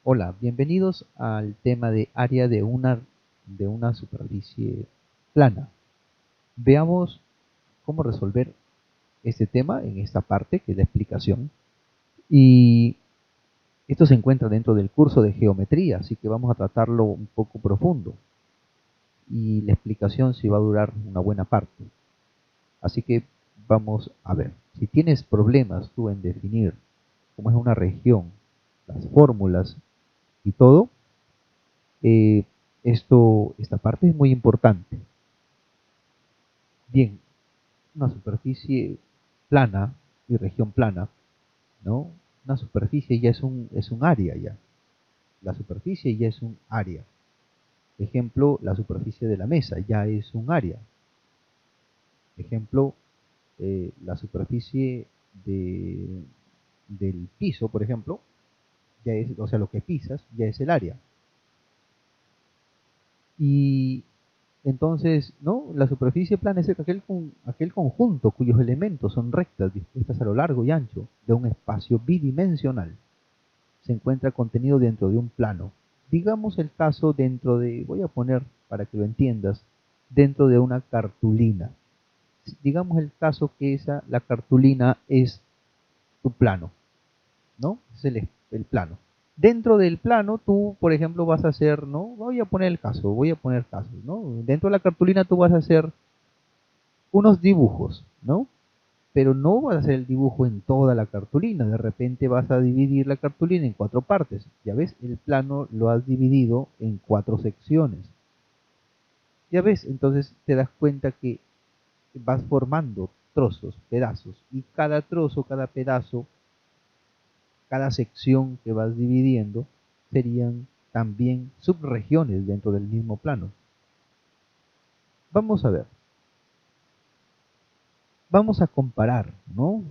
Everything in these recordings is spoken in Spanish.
Hola, bienvenidos al tema de área de una superficie plana. Veamos cómo resolver este tema en esta parte, que es la explicación. Y esto se encuentra dentro del curso de geometría, así que vamos a tratarlo un poco profundo. Y la explicación sí va a durar una buena parte. Así que vamos a ver. Si tienes problemas tú en definir cómo es una región, las fórmulas y todo, eh, esta parte es muy importante. Bien, una superficie plana y región plana, ¿no? Una superficie ya es un área ya. La superficie ya es un área. Ejemplo, la superficie de la mesa ya es un área. Ejemplo, la superficie de, del piso, por ejemplo, ya es, o sea, lo que pisas ya es el área. Y entonces, ¿no? La superficie plana es aquel conjunto cuyos elementos son rectas dispuestas a lo largo y ancho de un espacio bidimensional. Se encuentra contenido dentro de un plano. Digamos el caso dentro de, voy a poner para que lo entiendas, dentro de una cartulina. Digamos el caso que la cartulina es tu plano, ¿no? Es el plano. Dentro del plano, tú, por ejemplo, vas a hacer, ¿no? Voy a poner casos, ¿no? Dentro de la cartulina tú vas a hacer unos dibujos, ¿no? Pero no vas a hacer el dibujo en toda la cartulina, de repente vas a dividir la cartulina en cuatro partes. Ya ves, el plano lo has dividido en cuatro secciones. Ya ves, entonces te das cuenta que vas formando trozos, pedazos, y cada trozo, cada pedazo, cada sección que vas dividiendo serían también subregiones dentro del mismo plano. Vamos a ver, vamos a comparar, ¿no?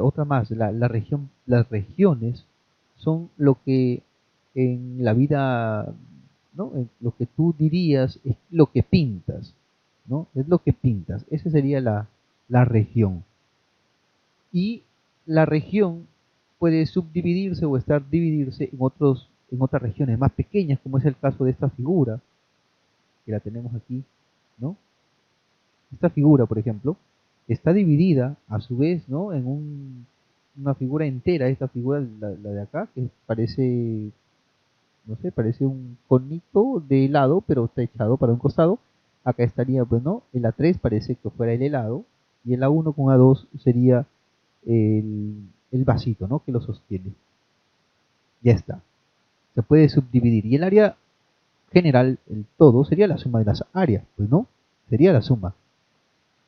Otra más, las regiones son lo que en la vida, ¿no? Lo que tú dirías es lo que pintas, ¿no? Es lo que pintas. Esa sería la región. Y la región puede subdividirse o dividirse en otras regiones más pequeñas, como es el caso de esta figura, que la tenemos aquí, ¿no? Esta figura, por ejemplo, está dividida a su vez, ¿no? En una figura entera, esta figura, la de acá, que parece, no sé, parece un conito de helado, pero está echado para un costado. Acá estaría, pues, ¿no? El A3 parece que fuera el helado, y el A1 con A2 sería el vasito, ¿no? Que lo sostiene. Ya está. Se puede subdividir. Y el área general, el todo, sería la suma de las áreas, pues, ¿no? Sería la suma.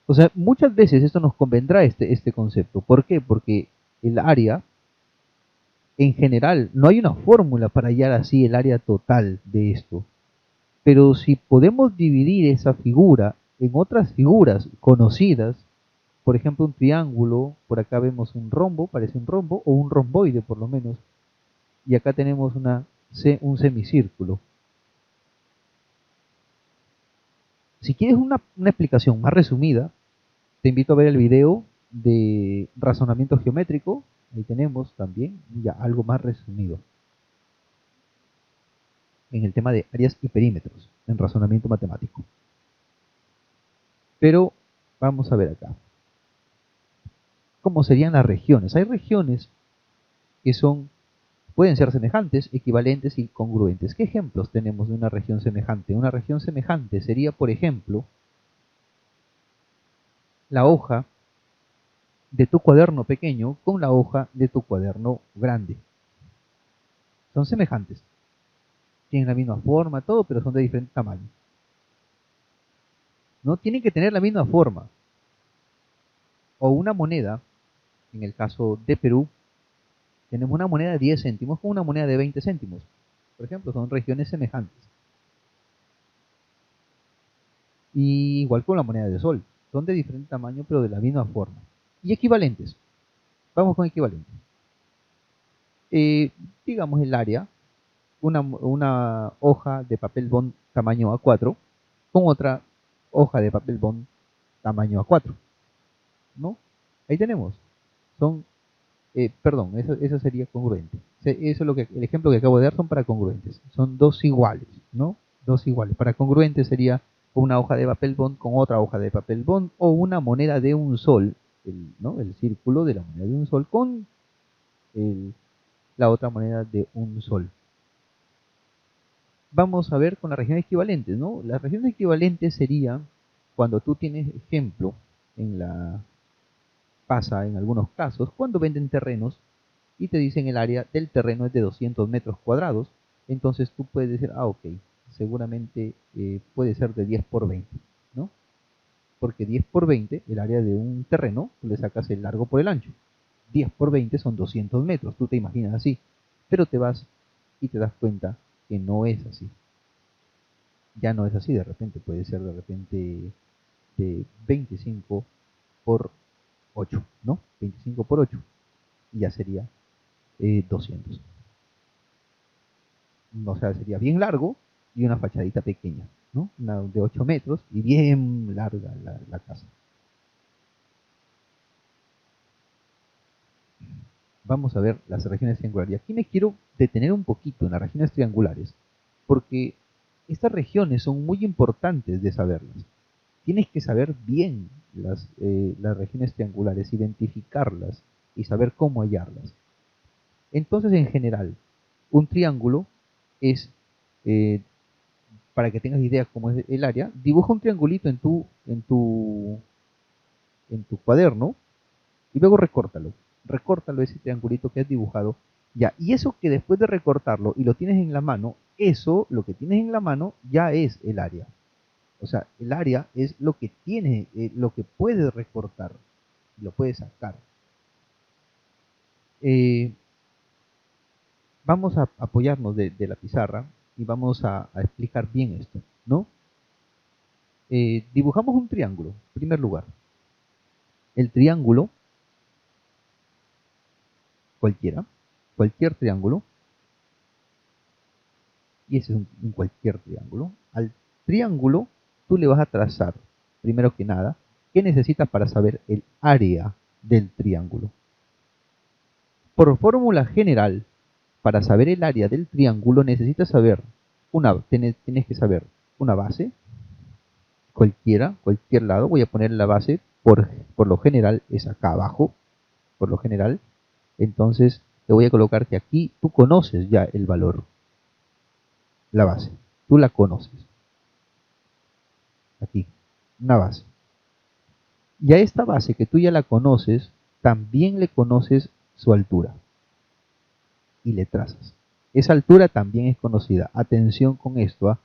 O sea, muchas veces esto nos convendrá este concepto. ¿Por qué? Porque el área, en general, no hay una fórmula para hallar así el área total de esto. Pero si podemos dividir esa figura en otras figuras conocidas, por ejemplo un triángulo, por acá vemos un rombo, parece un rombo, o un romboide por lo menos, y acá tenemos un semicírculo. Si quieres una explicación más resumida, te invito a ver el video de razonamiento geométrico. Ahí tenemos también ya algo más resumido en el tema de áreas y perímetros en razonamiento matemático. Pero vamos a ver acá cómo serían las regiones. Hay regiones que pueden ser semejantes, equivalentes y congruentes. ¿Qué ejemplos tenemos de una región semejante? Una región semejante sería, por ejemplo, la hoja de tu cuaderno pequeño con la hoja de tu cuaderno grande. Son semejantes. Tienen la misma forma, todo, pero son de diferente tamaño. No tienen que tener la misma forma. O una moneda, en el caso de Perú, tenemos una moneda de 10 céntimos con una moneda de 20 céntimos. Por ejemplo, son regiones semejantes. Y igual con la moneda de sol. Son de diferente tamaño, pero de la misma forma. Y equivalentes. Vamos con equivalentes. Digamos el área, una hoja de papel bond tamaño A4 con otra hoja de papel bond tamaño A4, ¿no? Ahí tenemos. Son, perdón, eso sería congruente. Eso es lo que el ejemplo que acabo de dar son para congruentes. Son dos iguales, ¿no? Dos iguales. Para congruentes sería una hoja de papel bond con otra hoja de papel bond o una moneda de un sol, ¿no? El círculo de la moneda de un sol con la otra moneda de un sol. Vamos a ver con las regiones equivalentes, ¿no? Las regiones equivalentes serían cuando tú tienes ejemplo pasa en algunos casos cuando venden terrenos y te dicen el área del terreno es de 200 metros cuadrados, entonces tú puedes decir, ok, seguramente puede ser de 10 por 20, ¿no? Porque 10 por 20, el área de un terreno, tú le sacas el largo por el ancho. 10 por 20 son 200 metros, tú te imaginas así, pero te vas y te das cuenta que no es así. Ya no es así, de repente puede ser de repente de 25 por 8, ¿no? 25 por 8 y ya sería 200. O sea, sería bien largo y una fachadita pequeña, ¿no? Una de 8 metros y bien larga la casa. Vamos a ver las regiones triangulares. Y aquí me quiero detener un poquito en las regiones triangulares, porque estas regiones son muy importantes de saberlas. Tienes que saber bien las regiones triangulares, identificarlas y saber cómo hallarlas. Entonces, en general, un triángulo es, eh, para que tengas idea cómo es el área, dibuja un triangulito en tu cuaderno y luego recórtalo. Recórtalo ese triangulito que has dibujado. Ya, y eso que después de recortarlo y lo tienes en la mano, eso, lo que tienes en la mano, ya es el área. O sea, el área es lo que tiene, lo que puedes recortar, lo puedes sacar. Eh, Vamos a apoyarnos de la pizarra y vamos a explicar bien esto, ¿no? Dibujamos un triángulo, en primer lugar. El triángulo, cualquier triángulo, y ese es un cualquier triángulo. Al triángulo tú le vas a trazar, primero que nada, ¿qué necesitas para saber el área del triángulo? Por fórmula general, para saber el área del triángulo necesitas saber, tienes que saber una base, cualquier lado. Voy a poner la base, por lo general es acá abajo, por lo general. Entonces te voy a colocar que aquí tú conoces ya el valor, la base, tú la conoces. Aquí, una base. Y a esta base que tú ya la conoces, también le conoces su altura y le trazas. Esa altura también es conocida. Atención con esto, ¿ah?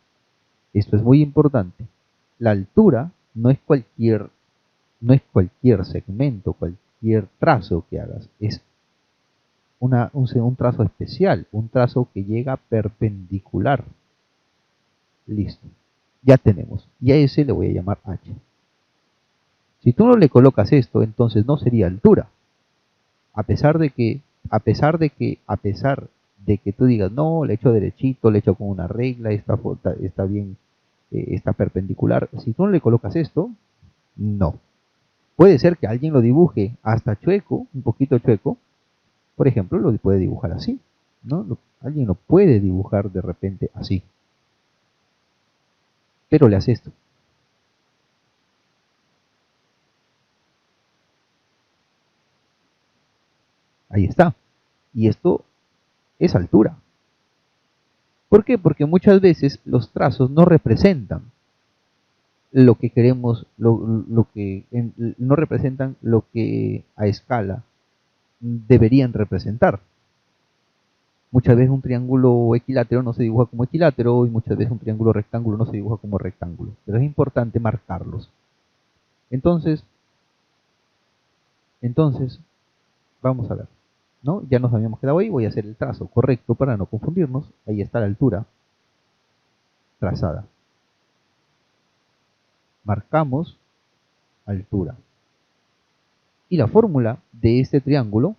Esto es muy importante. La altura no es cualquier segmento, cualquier trazo que hagas. Es un trazo especial, un trazo que llega perpendicular. Listo. Ya tenemos. Y a ese le voy a llamar h. Si tú no le colocas esto, entonces no sería altura. A pesar de que, a pesar de que, a pesar de que tú digas, no, le echo derechito, le echo con una regla, está bien, está perpendicular. Si tú no le colocas esto, no. Puede ser que alguien lo dibuje hasta chueco, un poquito chueco. Por ejemplo, lo puede dibujar así, ¿no? Alguien lo puede dibujar de repente así. Pero le hace esto. Ahí está. Y esto es altura. ¿Por qué? Porque muchas veces los trazos no representan lo que queremos, no representan lo que a escala deberían representar. Muchas veces un triángulo equilátero no se dibuja como equilátero y muchas veces un triángulo rectángulo no se dibuja como rectángulo. Pero es importante marcarlos. Entonces, vamos a ver, ¿no? Ya nos habíamos quedado ahí, voy a hacer el trazo correcto para no confundirnos. Ahí está la altura trazada. Marcamos altura. Y la fórmula de este triángulo,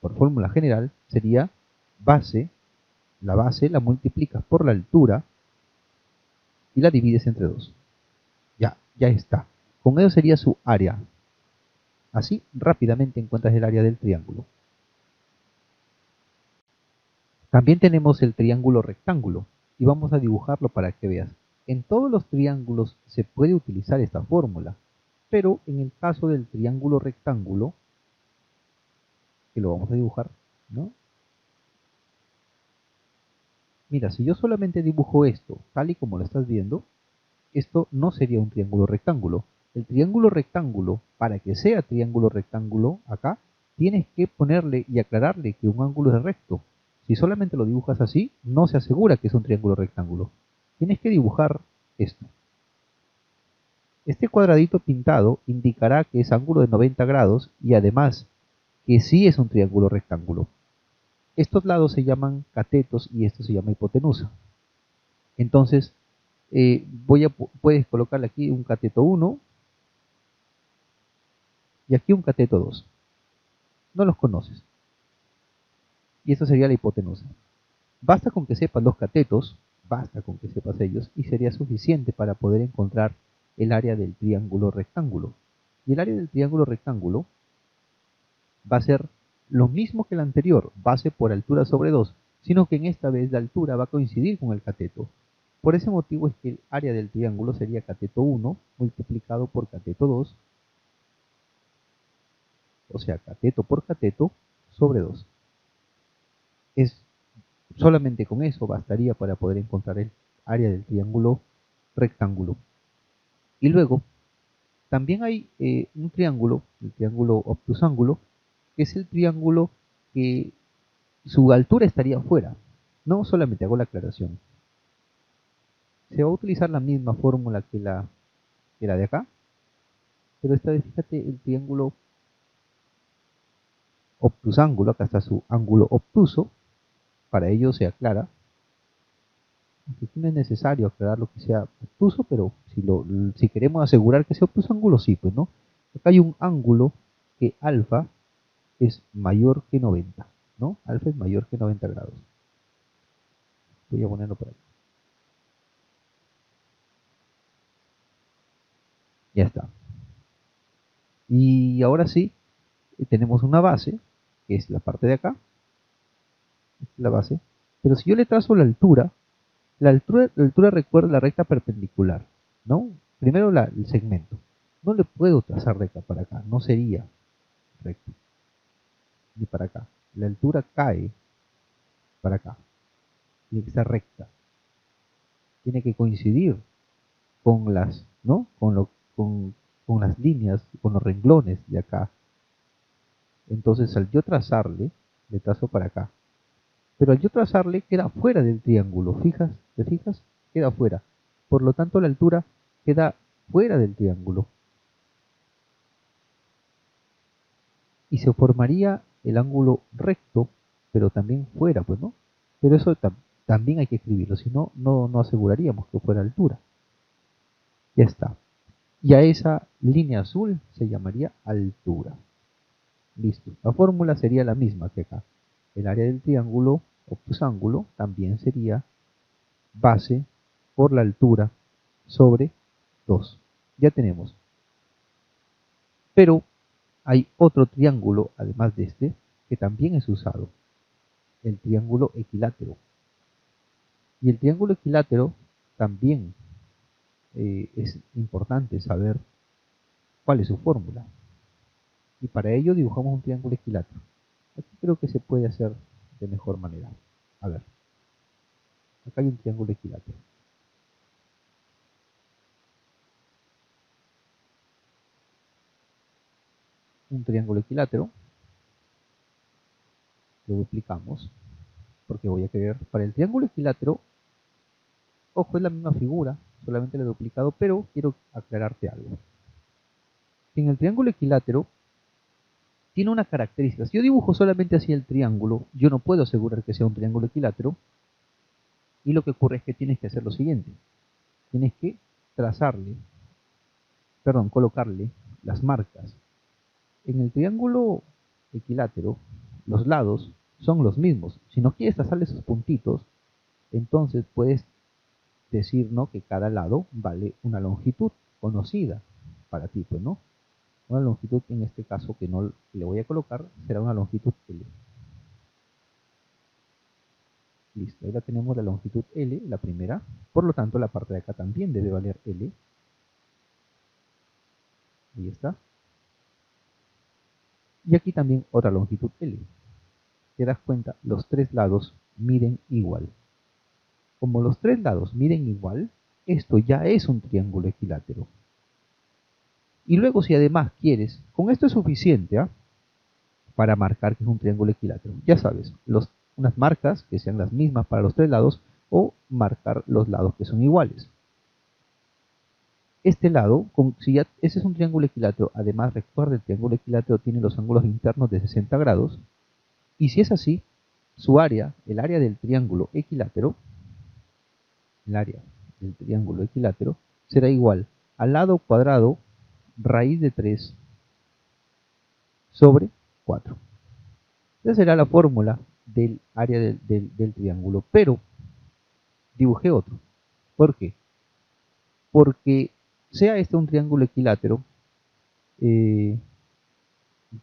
por fórmula general, sería base, la base la multiplicas por la altura y la divides entre 2. Ya está. Con eso sería su área. Así rápidamente encuentras el área del triángulo. También tenemos el triángulo rectángulo y vamos a dibujarlo para que veas. En todos los triángulos se puede utilizar esta fórmula, pero en el caso del triángulo rectángulo, que lo vamos a dibujar, ¿no? Mira, si yo solamente dibujo esto, tal y como lo estás viendo, esto no sería un triángulo rectángulo. El triángulo rectángulo, para que sea triángulo rectángulo acá, tienes que ponerle y aclararle que un ángulo es recto. Si solamente lo dibujas así, no se asegura que es un triángulo rectángulo. Tienes que dibujar esto. Este cuadradito pintado indicará que es ángulo de 90 grados y además que sí es un triángulo rectángulo. Estos lados se llaman catetos y esto se llama hipotenusa. Entonces, puedes colocarle aquí un cateto 1 y aquí un cateto 2. No los conoces. Y esto sería la hipotenusa. Basta con que sepas los catetos, basta con que sepas ellos, y sería suficiente para poder encontrar el área del triángulo rectángulo. Y el área del triángulo rectángulo va a ser lo mismo que el anterior, base por altura sobre 2, sino que en esta vez la altura va a coincidir con el cateto. Por ese motivo es que el área del triángulo sería cateto 1 multiplicado por cateto 2, o sea, cateto por cateto sobre 2. Es solamente con eso bastaría para poder encontrar el área del triángulo rectángulo. Y luego, también hay un triángulo, el triángulo obtusángulo, que es el triángulo que su altura estaría afuera. No solamente hago la aclaración. Se va a utilizar la misma fórmula que la de acá, pero esta vez fíjate el triángulo obtusángulo, acá está su ángulo obtuso, para ello se aclara. Aquí no es necesario aclarar lo que sea obtuso, pero si queremos asegurar que sea obtuso ángulo, sí, pues no. Acá hay un ángulo que alfa es mayor que 90, ¿no? Alfa es mayor que 90 grados. Voy a ponerlo por aquí. Ya está. Y ahora sí, tenemos una base, que es la parte de acá, esta es la base. Pero si yo le trazo la altura recuerda la recta perpendicular, ¿no? Primero el segmento. No le puedo trazar recta para acá, no sería recto. Ni para acá. La altura cae para acá. Tiene que estar recta. Tiene que coincidir con las, ¿no? Con las líneas, con los renglones de acá. Entonces al yo trazarle, le trazo para acá. Pero al yo trazarle queda fuera del triángulo. ¿Te fijas? Queda fuera. Por lo tanto la altura queda fuera del triángulo. Y se formaría el ángulo recto, pero también fuera, pues, ¿no? Pero eso también hay que escribirlo, si no, no aseguraríamos que fuera altura. Ya está. Y a esa línea azul se llamaría altura. Listo. La fórmula sería la misma que acá. El área del triángulo obtusángulo también sería base por la altura sobre 2. Ya tenemos. Pero hay otro triángulo, además de este, que también es usado. El triángulo equilátero. Y el triángulo equilátero también es importante saber cuál es su fórmula. Y para ello dibujamos un triángulo equilátero. Aquí creo que se puede hacer de mejor manera. A ver, acá hay un triángulo equilátero. Un triángulo equilátero, lo duplicamos, porque voy a querer, para el triángulo equilátero, ojo, es la misma figura, solamente lo he duplicado, pero quiero aclararte algo. En el triángulo equilátero, tiene una característica. Si yo dibujo solamente así el triángulo, yo no puedo asegurar que sea un triángulo equilátero, y lo que ocurre es que tienes que hacer lo siguiente. Tienes que colocarle las marcas. En el triángulo equilátero, los lados son los mismos. Si no quieres trazarle esos puntitos, entonces puedes decir, ¿no?, que cada lado vale una longitud conocida para ti, pues, ¿no? Una longitud, en este caso, que no le voy a colocar, será una longitud L. Listo, ahí la tenemos la longitud L, la primera. Por lo tanto, la parte de acá también debe valer L. Ahí está. Y aquí también otra longitud L. Te das cuenta, los tres lados miden igual. Como los tres lados miden igual, esto ya es un triángulo equilátero. Y luego si además quieres, con esto es suficiente, ¿ah?, para marcar que es un triángulo equilátero. Ya sabes, unas marcas que sean las mismas para los tres lados o marcar los lados que son iguales. Este lado, si ya ese es un triángulo equilátero, además recuerda el triángulo equilátero tiene los ángulos internos de 60 grados. Y si es así, su área, el área del triángulo equilátero, será igual al lado cuadrado raíz de 3 sobre 4. Esa será la fórmula del área del triángulo, pero dibujé otro. ¿Por qué? Porque sea este un triángulo equilátero,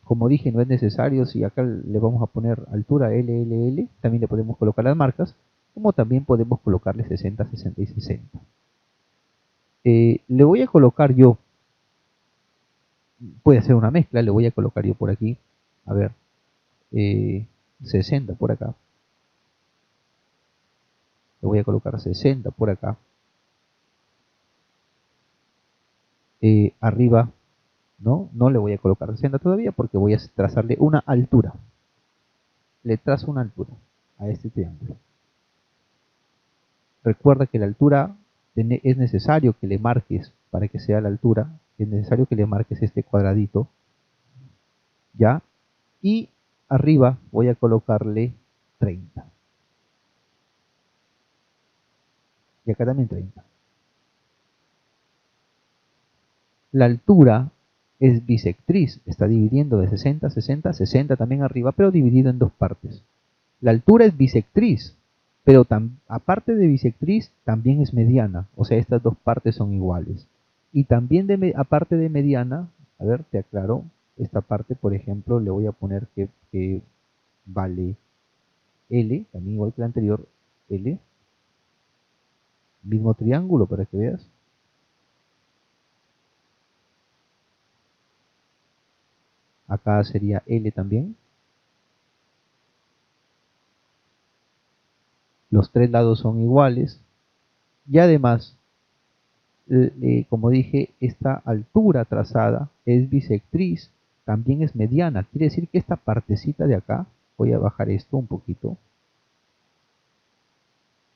como dije, no es necesario, si acá le vamos a poner altura LLL, también le podemos colocar las marcas, como también podemos colocarle 60, 60 y 60. Le voy a colocar yo, puede ser una mezcla, le voy a colocar yo por aquí, a ver, 60 por acá, le voy a colocar 60 por acá, arriba, no le voy a colocar 60 todavía porque voy a trazarle una altura, le trazo una altura a este triángulo. Recuerda que la altura es necesario que le marques, para que sea la altura, es necesario que le marques este cuadradito, ¿ya? Y arriba voy a colocarle 30. Y acá también 30. La altura es bisectriz, está dividiendo de 60, 60, 60 también arriba, pero dividido en dos partes. La altura es bisectriz, pero aparte de bisectriz, también es mediana, o sea, estas dos partes son iguales. Y también aparte de mediana, a ver, te aclaro, esta parte, por ejemplo, le voy a poner que vale L, también igual que la anterior, L, mismo triángulo para que veas. Acá sería L también. Los tres lados son iguales. Y además, como dije, esta altura trazada es bisectriz, también es mediana. Quiere decir que esta partecita de acá, voy a bajar esto un poquito.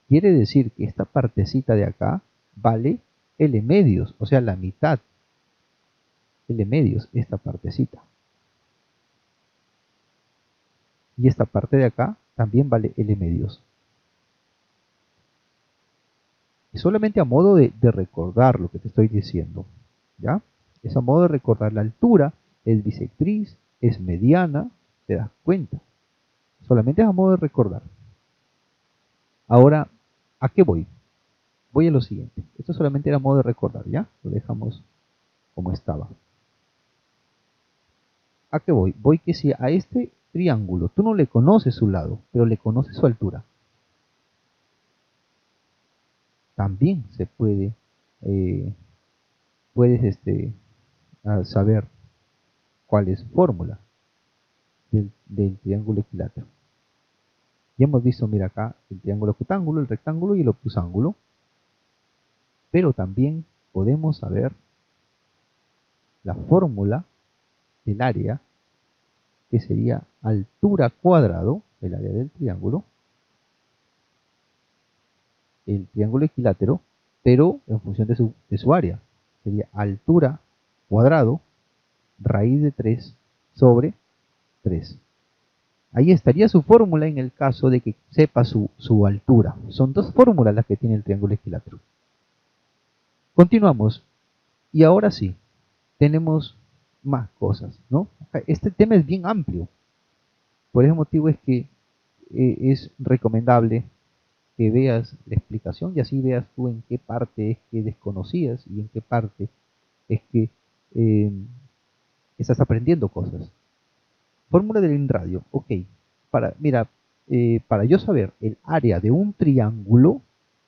Quiere decir que esta partecita de acá vale L medios, o sea, la mitad. L medios, esta partecita. Y esta parte de acá también vale L medios. Y solamente a modo de recordar lo que te estoy diciendo, ¿ya? Es a modo de recordar, la altura es bisectriz, es mediana, te das cuenta. Solamente es a modo de recordar. Ahora, ¿a qué voy? Voy a lo siguiente. Esto solamente era a modo de recordar, ¿ya? Lo dejamos como estaba. ¿A qué voy? Voy que si a este triángulo tú no le conoces su lado, pero le conoces su altura, también se puede, puedes saber cuál es su fórmula del triángulo equilátero. Ya hemos visto, mira acá, el triángulo octángulo, el rectángulo y el obtusángulo. Pero también podemos saber la fórmula del área, que sería altura cuadrado, el área del triángulo, el triángulo equilátero, pero en función de su área. Sería altura cuadrado, raíz de 3 sobre 3. Ahí estaría su fórmula en el caso de que sepa su altura. Son dos fórmulas las que tiene el triángulo equilátero. Continuamos. Y ahora sí, tenemos más cosas, ¿no? Este tema es bien amplio. Por ese motivo es que es recomendable que veas la explicación y así veas tú en qué parte es que desconocías y en qué parte es que eh, estás aprendiendo cosas. Fórmula del radio, ok. Mira, para yo saber el área de un triángulo,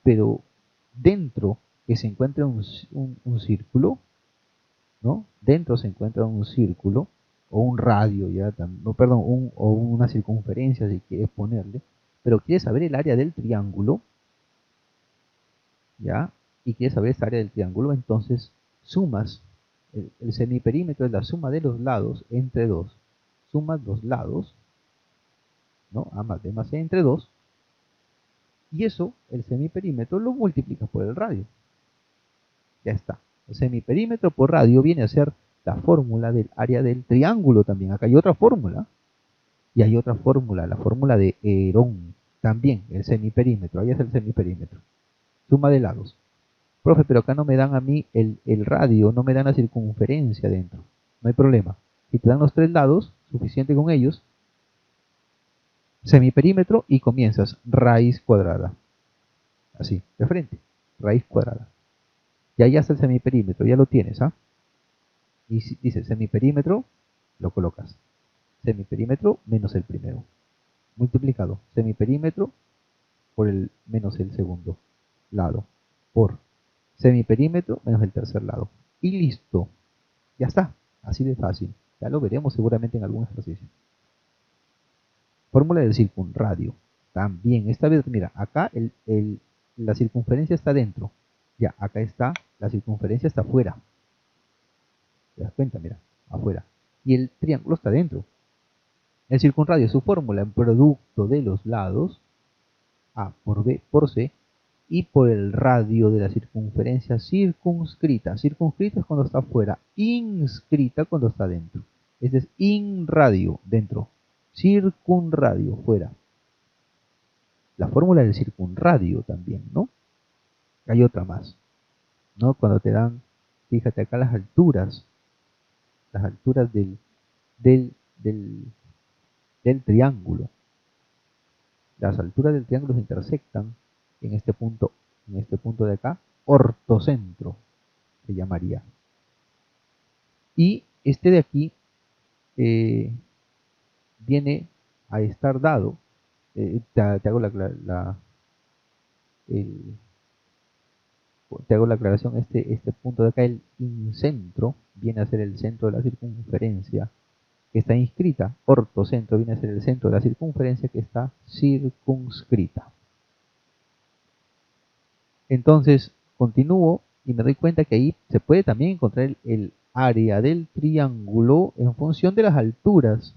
pero dentro que se encuentra un círculo, ¿no? Dentro se encuentra un círculo o un radio, ya, no, perdón, o una circunferencia si quieres ponerle, pero quieres saber el área del triángulo, ¿ya? Y quieres saber esa área del triángulo, entonces sumas, el semiperímetro es la suma de los lados entre 2. Sumas los lados, ¿no? A más B más C entre 2, y eso, el semiperímetro, lo multiplicas por el radio. Ya está. El semiperímetro por radio viene a ser la fórmula del área del triángulo también. Acá hay otra fórmula. Y hay otra fórmula, la fórmula de Herón. También, el semiperímetro. Ahí es el semiperímetro. Suma de lados. Profe, pero acá no me dan a mí el radio, no me dan la circunferencia dentro. No hay problema. Si te dan los 3 lados, suficiente con ellos, semiperímetro y comienzas raíz cuadrada. Así, de frente, raíz cuadrada. Y ahí está el semiperímetro, ya lo tienes, ¿ah? Y si dice semiperímetro, lo colocas. Semiperímetro menos el primero. Multiplicado. Semiperímetro por el menos el segundo lado. Por semiperímetro menos el tercer lado. Y listo. Ya está. Así de fácil. Ya lo veremos seguramente en algún ejercicio. Fórmula del circunradio. También, esta vez, mira, acá la circunferencia está dentro. Ya, acá está, la circunferencia está afuera. ¿Te das cuenta? Mira, afuera. Y el triángulo está dentro. El circunradio, su fórmula en producto de los lados, A por B por C, y por el radio de la circunferencia circunscrita. Circunscrita es cuando está afuera, inscrita cuando está dentro. Este es inradio, dentro. Circunradio, fuera. La fórmula del circunradio también, ¿no? Hay otra más, ¿no? Cuando te dan, fíjate acá las alturas del, del, del triángulo. Las alturas del triángulo se intersectan en este punto de acá, ortocentro se llamaría. Y este de aquí viene a estar dado, te hago te hago la aclaración, este punto de acá, el incentro, viene a ser el centro de la circunferencia que está inscrita, ortocentro viene a ser el centro de la circunferencia que está circunscrita. Entonces, continúo y me doy cuenta que ahí se puede también encontrar el área del triángulo en función de las alturas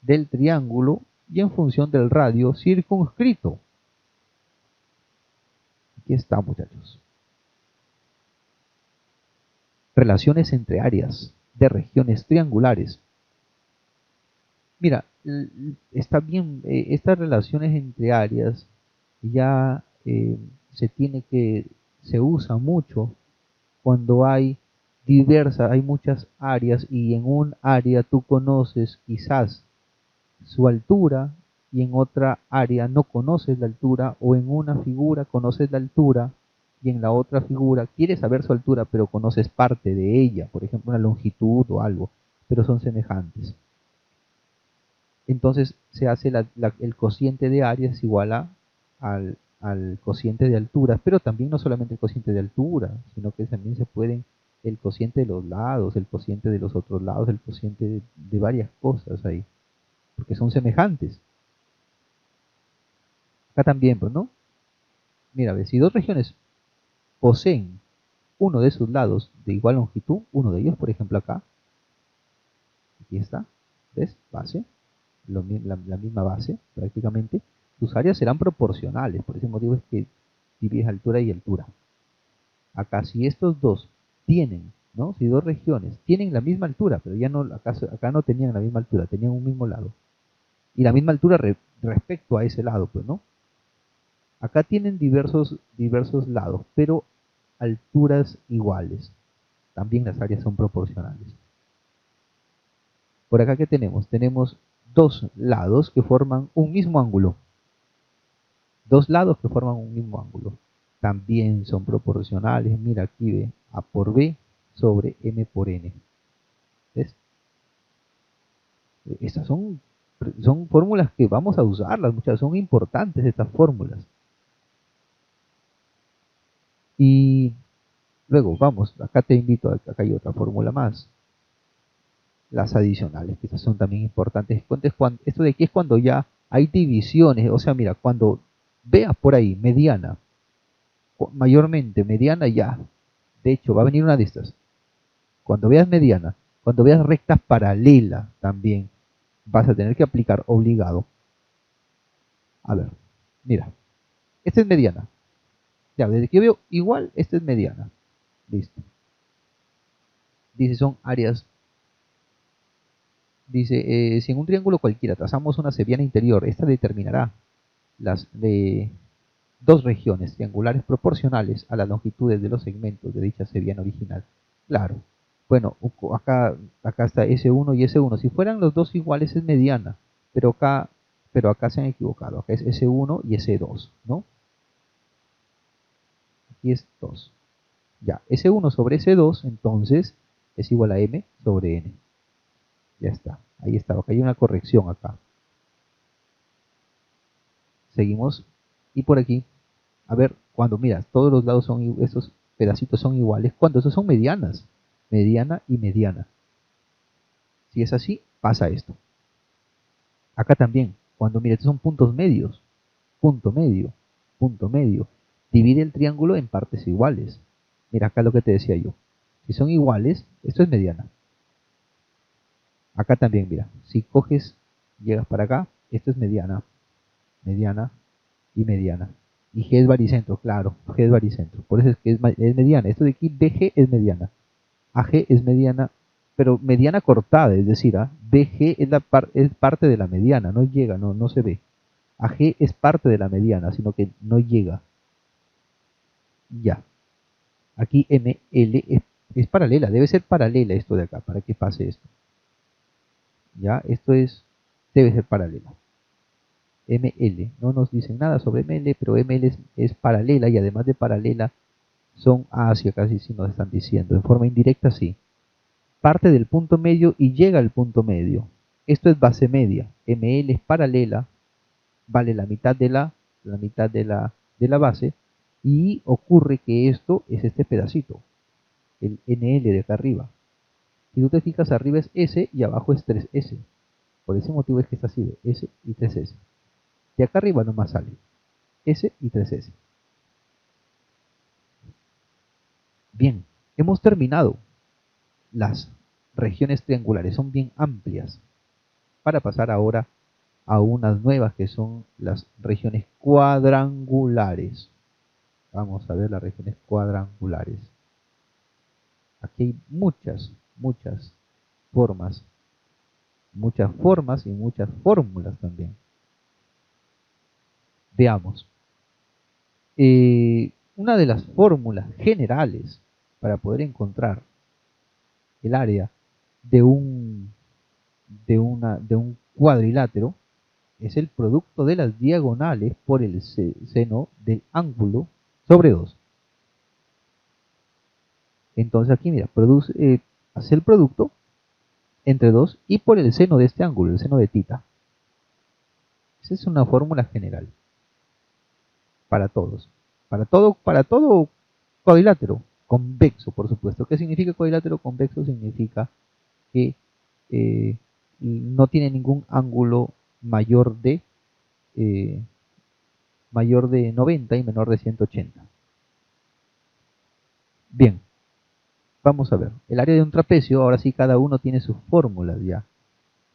del triángulo y en función del radio circunscrito. Aquí está, muchachos. Relaciones entre áreas de regiones triangulares. Mira, está bien, estas relaciones entre áreas ya se usa mucho cuando hay muchas áreas y en un área tú conoces quizás su altura y en otra área no conoces la altura, o en una figura conoces la altura y en la otra figura quieres saber su altura pero conoces parte de ella, por ejemplo una longitud o algo, pero son semejantes. Entonces se hace el cociente de áreas es igual al cociente de altura, pero también no solamente el cociente de altura, sino que también se pueden el cociente de los lados, el cociente de los otros lados, el cociente de varias cosas ahí, porque son semejantes. Acá también, pues, ¿no? Mira, si dos regiones poseen uno de sus lados de igual longitud, uno de ellos, por ejemplo acá, aquí está, ¿ves? Base, la misma base prácticamente, sus áreas serán proporcionales, por ese motivo es que divides altura y altura. Acá si estos dos tienen, ¿no? Si dos regiones tienen la misma altura, pero ya no, acá no tenían la misma altura, tenían un mismo lado, y la misma altura respecto a ese lado, pues, ¿no? Acá tienen diversos lados, pero alturas iguales. También las áreas son proporcionales. Por acá, ¿qué tenemos? Tenemos dos lados que forman un mismo ángulo. Dos lados que forman un mismo ángulo. También son proporcionales. Mira, aquí ve A por B sobre M por N. ¿Ves? Estas son son fórmulas que vamos a usarlas, muchas, son importantes estas fórmulas. Y luego, vamos, acá te invito, acá hay otra fórmula más. Las adicionales, que estas son también importantes. Esto de aquí es cuando ya hay divisiones, o sea, mira, cuando veas por ahí mediana, mayormente mediana ya, de hecho va a venir una de estas. Cuando veas mediana, cuando veas rectas paralelas también, vas a tener que aplicar obligado. A ver, mira, esta es mediana. Ya, desde que veo igual, esta es mediana. Listo. Dice, son áreas. Dice, si en un triángulo cualquiera trazamos una cebiana interior, esta determinará las de dos regiones triangulares proporcionales a las longitudes de los segmentos de dicha cebiana original. Claro. Bueno, acá está S1 y S1. Si fueran los dos iguales es mediana, pero acá se han equivocado. Acá es S1 y S2, ¿no? Aquí es 2. Ya, S1 sobre S2 entonces es igual a M sobre N. Ya está, ahí está. Acá hay una corrección acá. Seguimos. Y por aquí, a ver, cuando miras, todos los lados son, estos pedacitos son iguales, cuando estos son medianas, mediana y mediana. Si es así, pasa esto. Acá también, cuando mira, estos son puntos medios, punto medio, punto medio. Divide el triángulo en partes iguales. Mira acá lo que te decía yo. Si son iguales, esto es mediana. Acá también, mira, si coges, llegas para acá, esto es mediana, mediana y mediana. Y G es baricentro, claro, G es baricentro. Por eso es que es mediana. Esto de aquí, BG es mediana. AG es mediana, pero mediana cortada, es decir, BG es parte de la mediana, no llega, no se ve. AG es parte de la mediana, sino que no llega. Ya. Aquí ML es paralela, debe ser paralela esto de acá, para que pase esto. Ya, debe ser paralela. ML, no nos dicen nada sobre ML, pero ML es paralela y además de paralela son hacia casi si nos están diciendo, de forma indirecta sí. Parte del punto medio y llega al punto medio. Esto es base media. ML es paralela, vale la mitad de la base y ocurre que esto es este pedacito, el NL de acá arriba. Si tú te fijas, arriba es S y abajo es 3S. Por ese motivo es que está así de S y 3S. De acá arriba nomás sale S y 3S. Bien, hemos terminado. Las regiones triangulares son bien amplias. Para pasar ahora a unas nuevas que son las regiones cuadrangulares. Vamos a ver las regiones cuadrangulares. Aquí hay formas, muchas formas y muchas fórmulas también. Veamos. Una de las fórmulas generales para poder encontrar el área de un cuadrilátero es el producto de las diagonales por el seno del ángulo sobre 2. Entonces aquí mira, hace el producto entre 2 y por el seno de este ángulo, el seno de tita. Esa es una fórmula general para todos. Para todo cuadrilátero convexo, por supuesto. ¿Qué significa cuadrilátero convexo? Significa que no tiene ningún ángulo eh, mayor de 90 y menor de 180. Bien, vamos a ver. El área de un trapecio, ahora sí cada uno tiene sus fórmulas ya.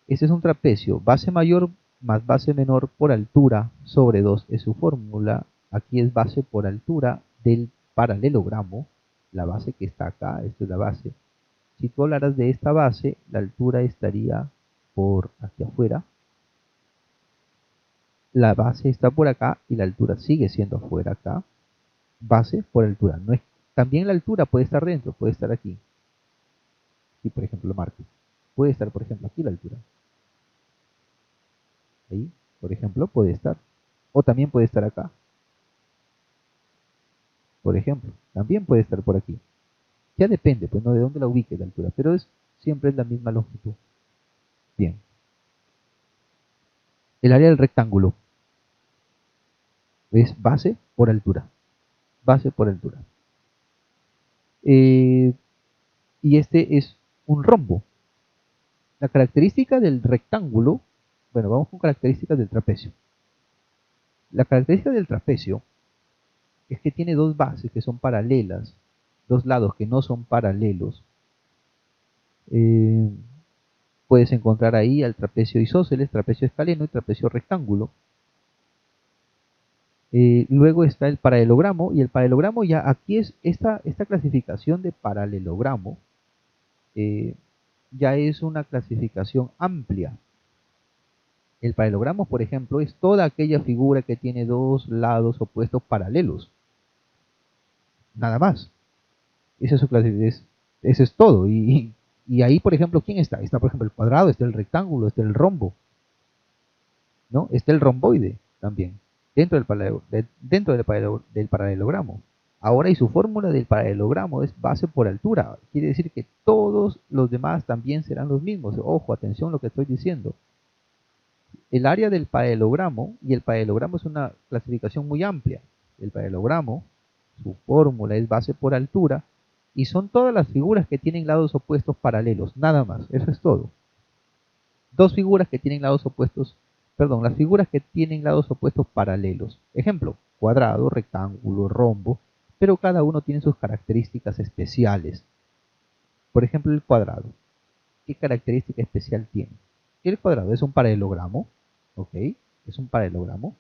Este es un trapecio, base mayor más base menor por altura sobre 2 es su fórmula. Aquí es base por altura del paralelogramo, la base que está acá, esta es la base. Si tú hablaras de esta base, la altura estaría por aquí afuera. La base está por acá y la altura sigue siendo afuera acá. Base por altura. No es, también la altura puede estar dentro, puede estar aquí. Y por ejemplo lo marco. Puede estar por ejemplo aquí la altura. Ahí, por ejemplo, puede estar. O también puede estar acá. Por ejemplo, también puede estar por aquí. Ya depende, pues no de dónde la ubique la altura, pero siempre es la misma longitud. Bien. El área del rectángulo es base por altura. Base por altura. Y este es un rombo. La característica del rectángulo, bueno, vamos con características del trapecio. La característica del trapecio es que tiene dos bases que son paralelas, dos lados que no son paralelos. Puedes encontrar ahí al trapecio isósceles, trapecio escaleno y trapecio rectángulo. Luego está el paralelogramo, y el paralelogramo ya aquí es esta clasificación de paralelogramo, ya es una clasificación amplia. El paralelogramo, por ejemplo, es toda aquella figura que tiene dos lados opuestos paralelos. Nada más. Esa es su clasificación. Eso es todo. Y ahí, por ejemplo, ¿quién está? Está, por ejemplo, el cuadrado, está el rectángulo, está el rombo, ¿no? Está el romboide también, dentro del paralelogramo. Ahora, y su fórmula del paralelogramo es base por altura. Quiere decir que todos los demás también serán los mismos. Ojo, atención a lo que estoy diciendo. El área del paralelogramo, y el paralelogramo es una clasificación muy amplia. El paralelogramo, su fórmula es base por altura, y son todas las figuras que tienen lados opuestos paralelos, nada más, eso es todo. Dos figuras que tienen lados opuestos, perdón, las figuras que tienen lados opuestos paralelos. Ejemplo, cuadrado, rectángulo, rombo, pero cada uno tiene sus características especiales. Por ejemplo, el cuadrado. ¿Qué característica especial tiene? El cuadrado es un paralelogramo, ¿ok? Es un paralelogramo,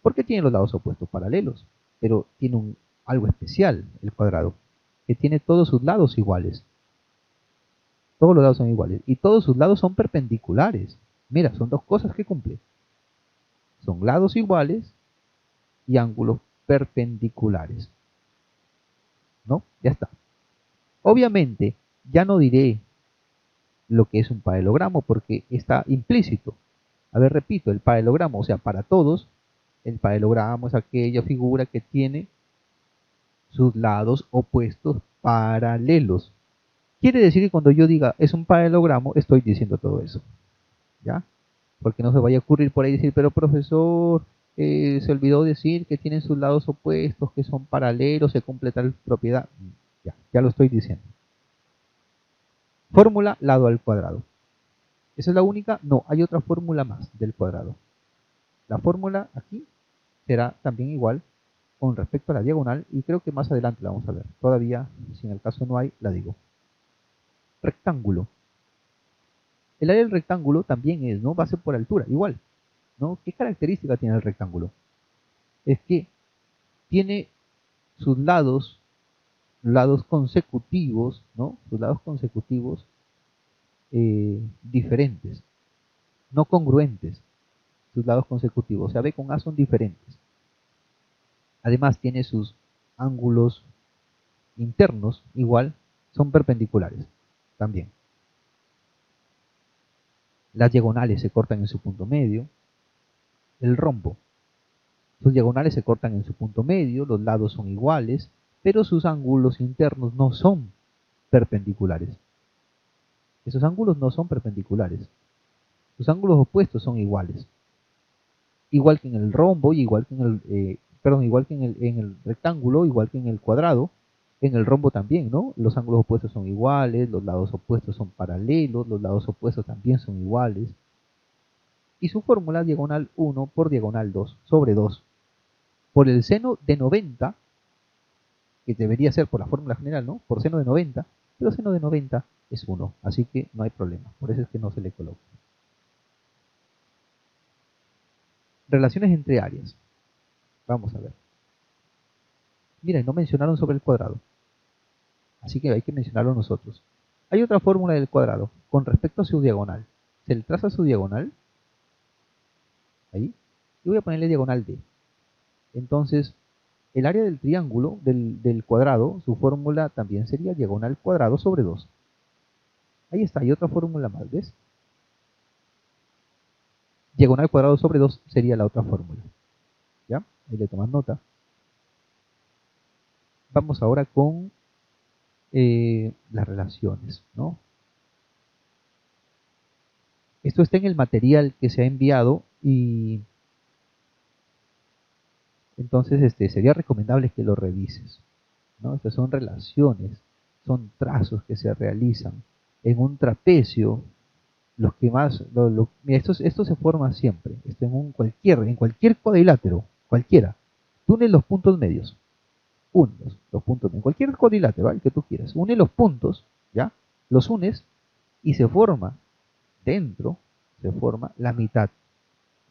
porque tiene los lados opuestos paralelos, pero tiene algo especial el cuadrado, que tiene todos sus lados iguales. Todos los lados son iguales y todos sus lados son perpendiculares. Mira, son dos cosas que cumple. Son lados iguales y ángulos perpendiculares. ¿No? Ya está. Obviamente, ya no diré lo que es un paralelogramo porque está implícito. A ver, repito, el paralelogramo, o sea, para todos, el paralelogramo es aquella figura que tiene sus lados opuestos paralelos. Quiere decir que cuando yo diga es un paralelogramo, estoy diciendo todo eso. ¿Ya? Porque no se vaya a ocurrir por ahí decir, pero profesor, se olvidó decir que tienen sus lados opuestos, que son paralelos, se cumple tal propiedad. Ya lo estoy diciendo. Fórmula lado al cuadrado. ¿Esa es la única? No, hay otra fórmula más del cuadrado. La fórmula aquí será también igual con respecto a la diagonal, y creo que más adelante la vamos a ver. Todavía, si en el caso no hay, la digo. Rectángulo. El área del rectángulo también es, ¿no? Base por altura, igual, ¿no? ¿Qué característica tiene el rectángulo? Es que tiene sus lados consecutivos, ¿no? Sus lados consecutivos diferentes, no congruentes, sus lados consecutivos, o sea, B con A son diferentes. Además tiene sus ángulos internos, igual, son perpendiculares, también. Las diagonales se cortan en su punto medio. El rombo, sus diagonales se cortan en su punto medio, los lados son iguales, pero sus ángulos internos no son perpendiculares. Esos ángulos no son perpendiculares. Sus ángulos opuestos son iguales. Igual que en el rombo, y igual que en el, igual que en el rectángulo, igual que en el cuadrado, en el rombo también, ¿no? Los ángulos opuestos son iguales, los lados opuestos son paralelos, los lados opuestos también son iguales. Y su fórmula diagonal 1 por diagonal 2 sobre 2 por el seno de 90, que debería ser por la fórmula general, ¿no? Por seno de 90, pero seno de 90 es 1, así que no hay problema, por eso es que no se le coloca. Relaciones entre áreas. Vamos a ver. Miren, no mencionaron sobre el cuadrado, así que hay que mencionarlo nosotros. Hay otra fórmula del cuadrado con respecto a su diagonal. Se le traza su diagonal, ahí, y voy a ponerle diagonal D. Entonces, el área del triángulo, del cuadrado, su fórmula también sería diagonal cuadrado sobre 2. Ahí está, hay otra fórmula más, ¿ves? Diagonal cuadrado sobre 2 sería la otra fórmula. ¿Ya? Ahí le toman nota. Vamos ahora con las relaciones, ¿no? Esto está en el material que se ha enviado y entonces sería recomendable que lo revises, ¿no? Estas son relaciones, son trazos que se realizan en un trapecio. Los que más, mira, esto se forma siempre, esto en cualquier cuadrilátero, cualquiera. Tú unes los puntos medios, unes los puntos, en cualquier cuadrilátero, el que tú quieras, une los puntos, ¿ya? Los unes y se forma dentro, se forma la mitad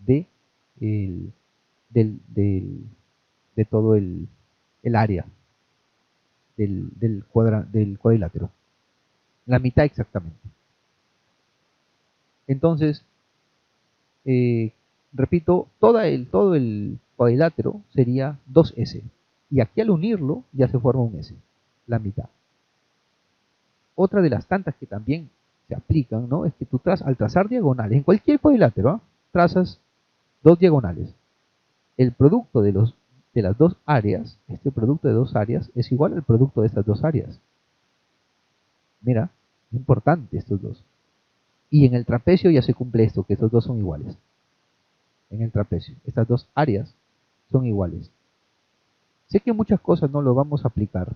de, el, de todo el área del cuadrilátero. La mitad exactamente. Entonces, eh, repito, todo el cuadrilátero sería 2S. Y aquí al unirlo ya se forma un S, la mitad. Otra de las tantas que también se aplican, ¿no? Es que tú al trazar diagonales, en cualquier cuadrilátero, ¿eh? Trazas dos diagonales. El producto de las dos áreas, este producto de dos áreas, es igual al producto de estas dos áreas. Mira, importante estos dos. Y en el trapecio ya se cumple esto, que estos dos son iguales. En el trapecio, estas dos áreas son iguales. Sé que muchas cosas no lo vamos a aplicar,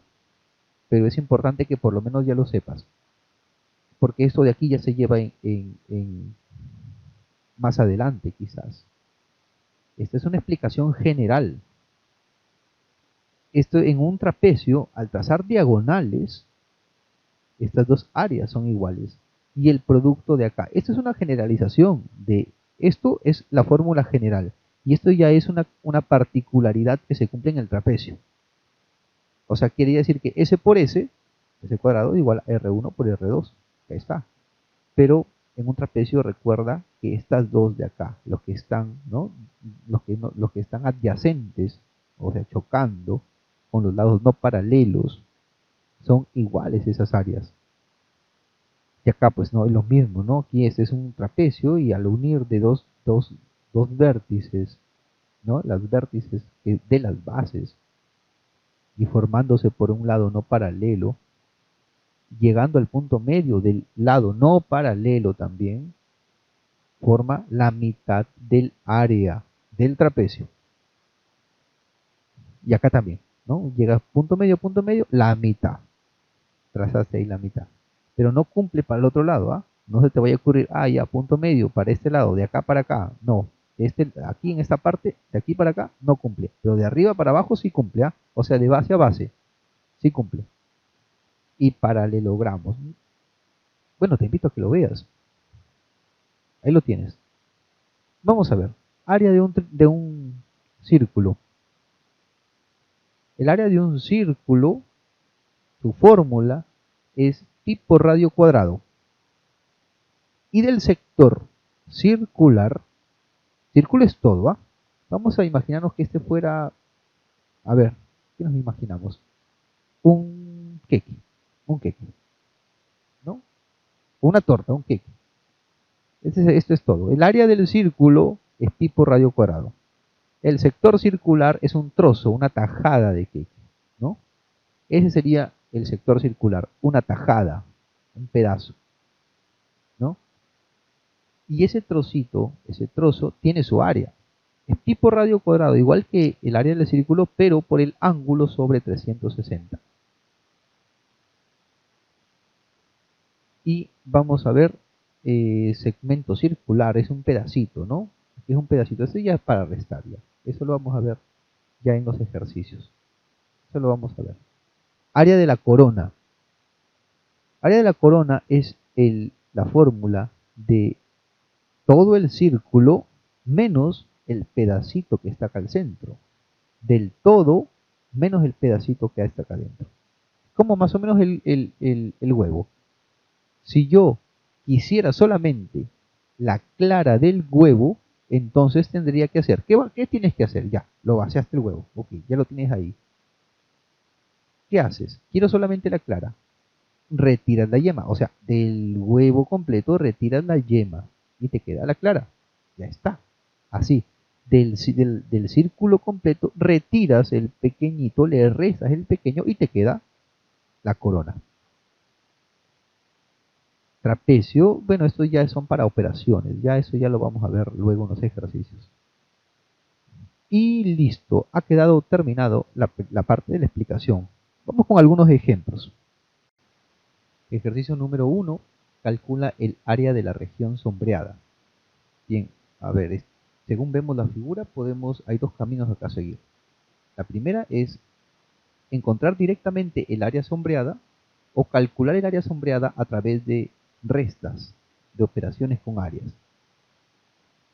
pero es importante que por lo menos ya lo sepas. Porque esto de aquí ya se lleva en más adelante quizás. Esta es una explicación general. Esto en un trapecio, al trazar diagonales, estas dos áreas son iguales. Y el producto de acá. Esto es una generalización de... Esto es la fórmula general. Y esto ya es una particularidad que se cumple en el trapecio. O sea, quiere decir que S por S cuadrado es igual a R1 por R2. Ahí está. Pero en un trapecio recuerda que estas dos de acá, los que están, ¿no? Los que están adyacentes, o sea, chocando con los lados no paralelos, son iguales esas áreas. Y acá pues no es lo mismo, ¿no? Aquí este es un trapecio y al unir de dos vértices, ¿no? Las vértices de las bases y formándose por un lado no paralelo, llegando al punto medio del lado no paralelo también, forma la mitad del área del trapecio. Y acá también, ¿no? Llega punto medio, la mitad. Trazaste ahí la mitad. Pero no cumple para el otro lado, ¿ah? No se te vaya a ocurrir, ya, punto medio para este lado, de acá para acá. No. Aquí en esta parte, de aquí para acá, no cumple. Pero de arriba para abajo sí cumple, ¿ah? O sea, de base a base, sí cumple. Y paralelogramos. Bueno, te invito a que lo veas. Ahí lo tienes. Vamos a ver. Área de un círculo. El área de un círculo, su fórmula es pi por radio cuadrado. Y del sector circular, círculo es todo, ¿ah? Vamos a imaginarnos que este fuera, a ver, ¿qué nos imaginamos? Un queque, ¿no? Una torta, un queque. Esto es todo. El área del círculo es pi por radio cuadrado. El sector circular es un trozo, una tajada de queque, ¿no? Ese sería el sector circular, una tajada, un pedazo, ¿no? Y ese trocito, ese trozo, tiene su área. Es pi por radio cuadrado, igual que el área del círculo, pero por el ángulo sobre 360. Y vamos a ver segmento circular, es un pedacito, ¿no? Aquí es un pedacito, esto ya es para restar ya. Eso lo vamos a ver ya en los ejercicios. Eso lo vamos a ver. Área de la corona. Área de la corona es la fórmula de todo el círculo menos el pedacito que está acá al centro. Del todo menos el pedacito que está acá adentro. Como más o menos el huevo. Si yo quisiera solamente la clara del huevo, entonces tendría que hacer. ¿Qué tienes que hacer? Ya, lo vaciaste el huevo. Ok, ya lo tienes ahí. ¿Qué haces? Quiero solamente la clara. Retiras la yema. O sea, del huevo completo retiras la yema y te queda la clara. Ya está. Así. Del círculo completo retiras el pequeñito, le restas el pequeño y te queda la corona. trapecio, bueno, estos ya son para operaciones, ya eso ya lo vamos a ver luego en los ejercicios. Y listo, ha quedado terminado la parte de la explicación. Vamos con algunos ejemplos. Ejercicio número 1, calcula el área de la región sombreada. Bien, a ver, según vemos la figura, hay dos caminos acá a seguir. La primera es encontrar directamente el área sombreada o calcular el área sombreada a través de restas, de operaciones con áreas.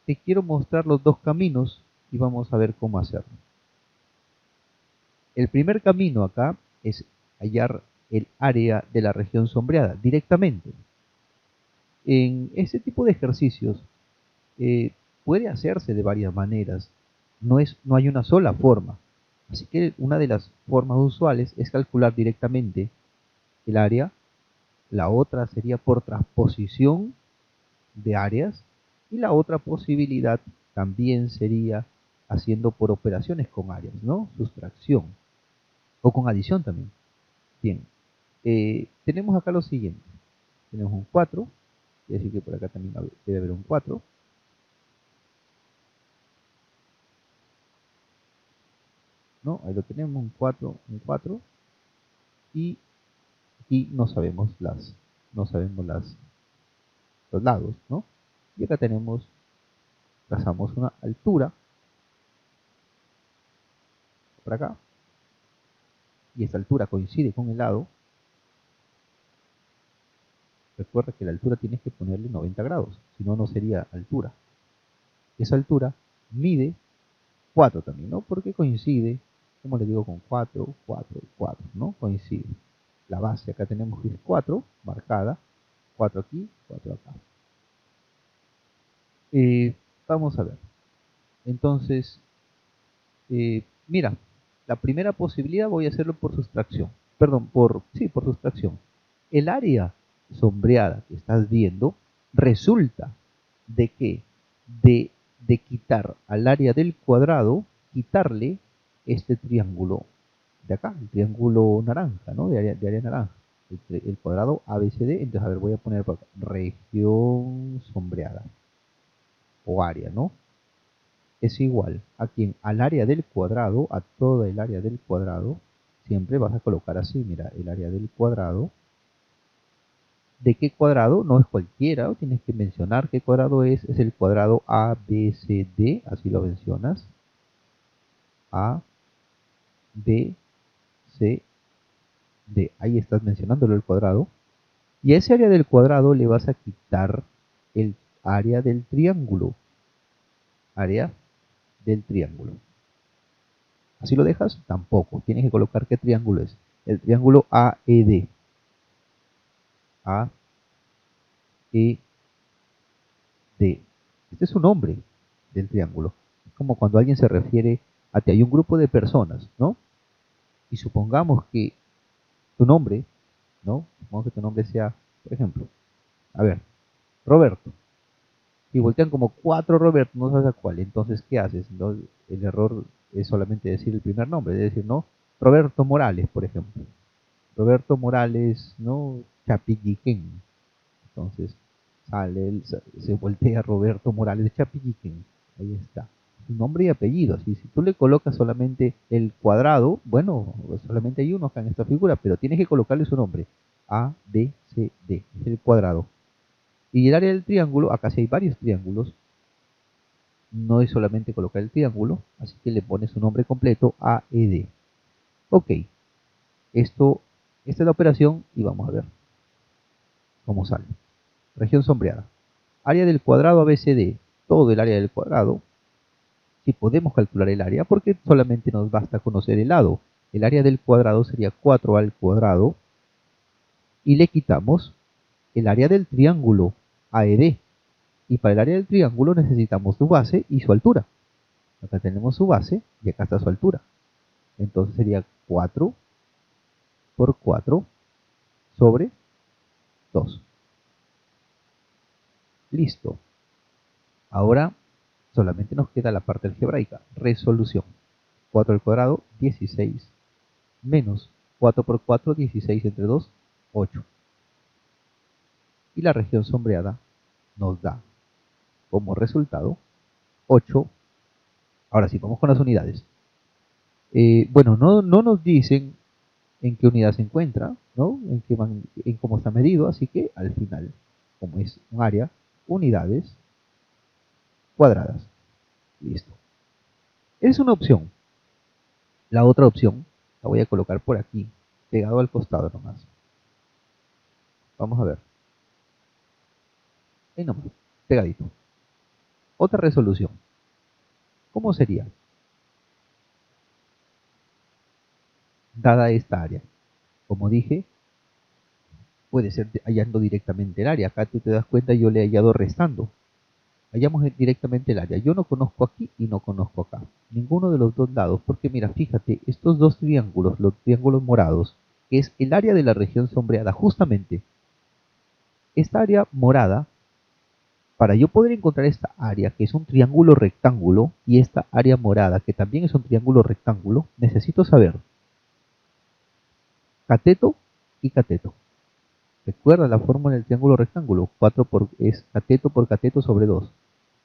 Te quiero mostrar los dos caminos y vamos a ver cómo hacerlo. El primer camino acá es hallar el área de la región sombreada directamente. En este tipo de ejercicios puede hacerse de varias maneras, no hay una sola forma. Así que una de las formas usuales es calcular directamente el área, la otra sería por transposición de áreas y la otra posibilidad también sería haciendo por operaciones con áreas, ¿no? Sustracción o con adición también. Bien, tenemos acá lo siguiente. Tenemos un 4, quiere decir que por acá también debe haber un 4. ¿No? Ahí lo tenemos, un 4, y aquí no sabemos los lados, ¿no? Y acá trazamos una altura por acá, y esta altura coincide con el lado. Recuerda que la altura tienes que ponerle 90 grados, si no, no sería altura. Esa altura mide 4 también, ¿no? Porque coincide, como les digo, con 4, 4, 4, ¿no? Coincide. La base acá tenemos que es 4, marcada, 4 aquí, 4 acá. Vamos a ver. Entonces, mira, la primera posibilidad voy a hacerlo por sustracción. Perdón, por sustracción. El área sombreada que estás viendo resulta de que de quitar al área del cuadrado, quitarle este triángulo de acá, el triángulo naranja, ¿no? De área naranja. El cuadrado ABCD. Entonces, a ver, voy a poner por acá, región sombreada o área, ¿no? Es igual a quien al área del cuadrado, a toda el área del cuadrado, siempre vas a colocar así, mira, el área del cuadrado. ¿De qué cuadrado? No es cualquiera, tienes que mencionar qué cuadrado es el cuadrado ABCD, así lo mencionas. A, B, C, D. Ahí estás mencionándolo el cuadrado. Y a ese área del cuadrado le vas a quitar el área del triángulo. Área del triángulo. ¿Así lo dejas? Tampoco. Tienes que colocar qué triángulo es. El triángulo AED. AED. Este es su nombre del triángulo. Es como cuando alguien se refiere a que hay un grupo de personas, ¿no? Y supongamos que tu nombre, ¿no? Supongamos que tu nombre sea, por ejemplo, a ver, Roberto. Y voltean como 4 Roberto, no sabes a cuál. Entonces, ¿qué haces? Entonces, el error es solamente decir el primer nombre, es decir, ¿no? Roberto Morales, por ejemplo. Roberto Morales, ¿no? Chapilliquén. Entonces, se voltea Roberto Morales Chapilliquén. Ahí está. Su nombre y apellido. Así, si tú le colocas solamente el cuadrado, bueno, solamente hay uno acá en esta figura, pero tienes que colocarle su nombre. A, B, C, D. Es el cuadrado. Y el área del triángulo, acá sí hay varios triángulos. No es solamente colocar el triángulo, así que le pones su nombre completo, AED. Ok, esta es la operación y vamos a ver cómo sale. Región sombreada. Área del cuadrado ABCD, todo el área del cuadrado. Si podemos calcular el área, porque solamente nos basta conocer el lado. El área del cuadrado sería 4 al cuadrado. Y le quitamos el área del triángulo AED. Y para el área del triángulo necesitamos su base y su altura. Acá tenemos su base y acá está su altura. Entonces sería 4 por 4 sobre 2. Listo. Ahora solamente nos queda la parte algebraica. Resolución. 4 al cuadrado, 16. Menos 4 por 4, 16 entre 2, 8. y la región sombreada nos da como resultado 8. Ahora sí, vamos con las unidades. Bueno, no nos dicen en qué unidad se encuentra, ¿no? En cómo está medido, así que al final, como es un área, unidades cuadradas. Listo. Es una opción. La otra opción la voy a colocar por aquí, pegado al costado nomás. Vamos a ver. Ahí nomás, pegadito. Otra resolución. ¿Cómo sería? Dada esta área. Como dije, puede ser hallando directamente el área. Acá tú te das cuenta, yo le he hallado restando. Hallamos directamente el área. Yo no conozco aquí y no conozco acá. Ninguno de los dos lados. Porque mira, fíjate, estos dos triángulos, los triángulos morados, que es el área de la región sombreada, justamente. Esta área morada, para yo poder encontrar esta área, que es un triángulo rectángulo, y esta área morada, que también es un triángulo rectángulo, necesito saber cateto y cateto. Recuerda la fórmula del triángulo rectángulo, es cateto por cateto sobre 2.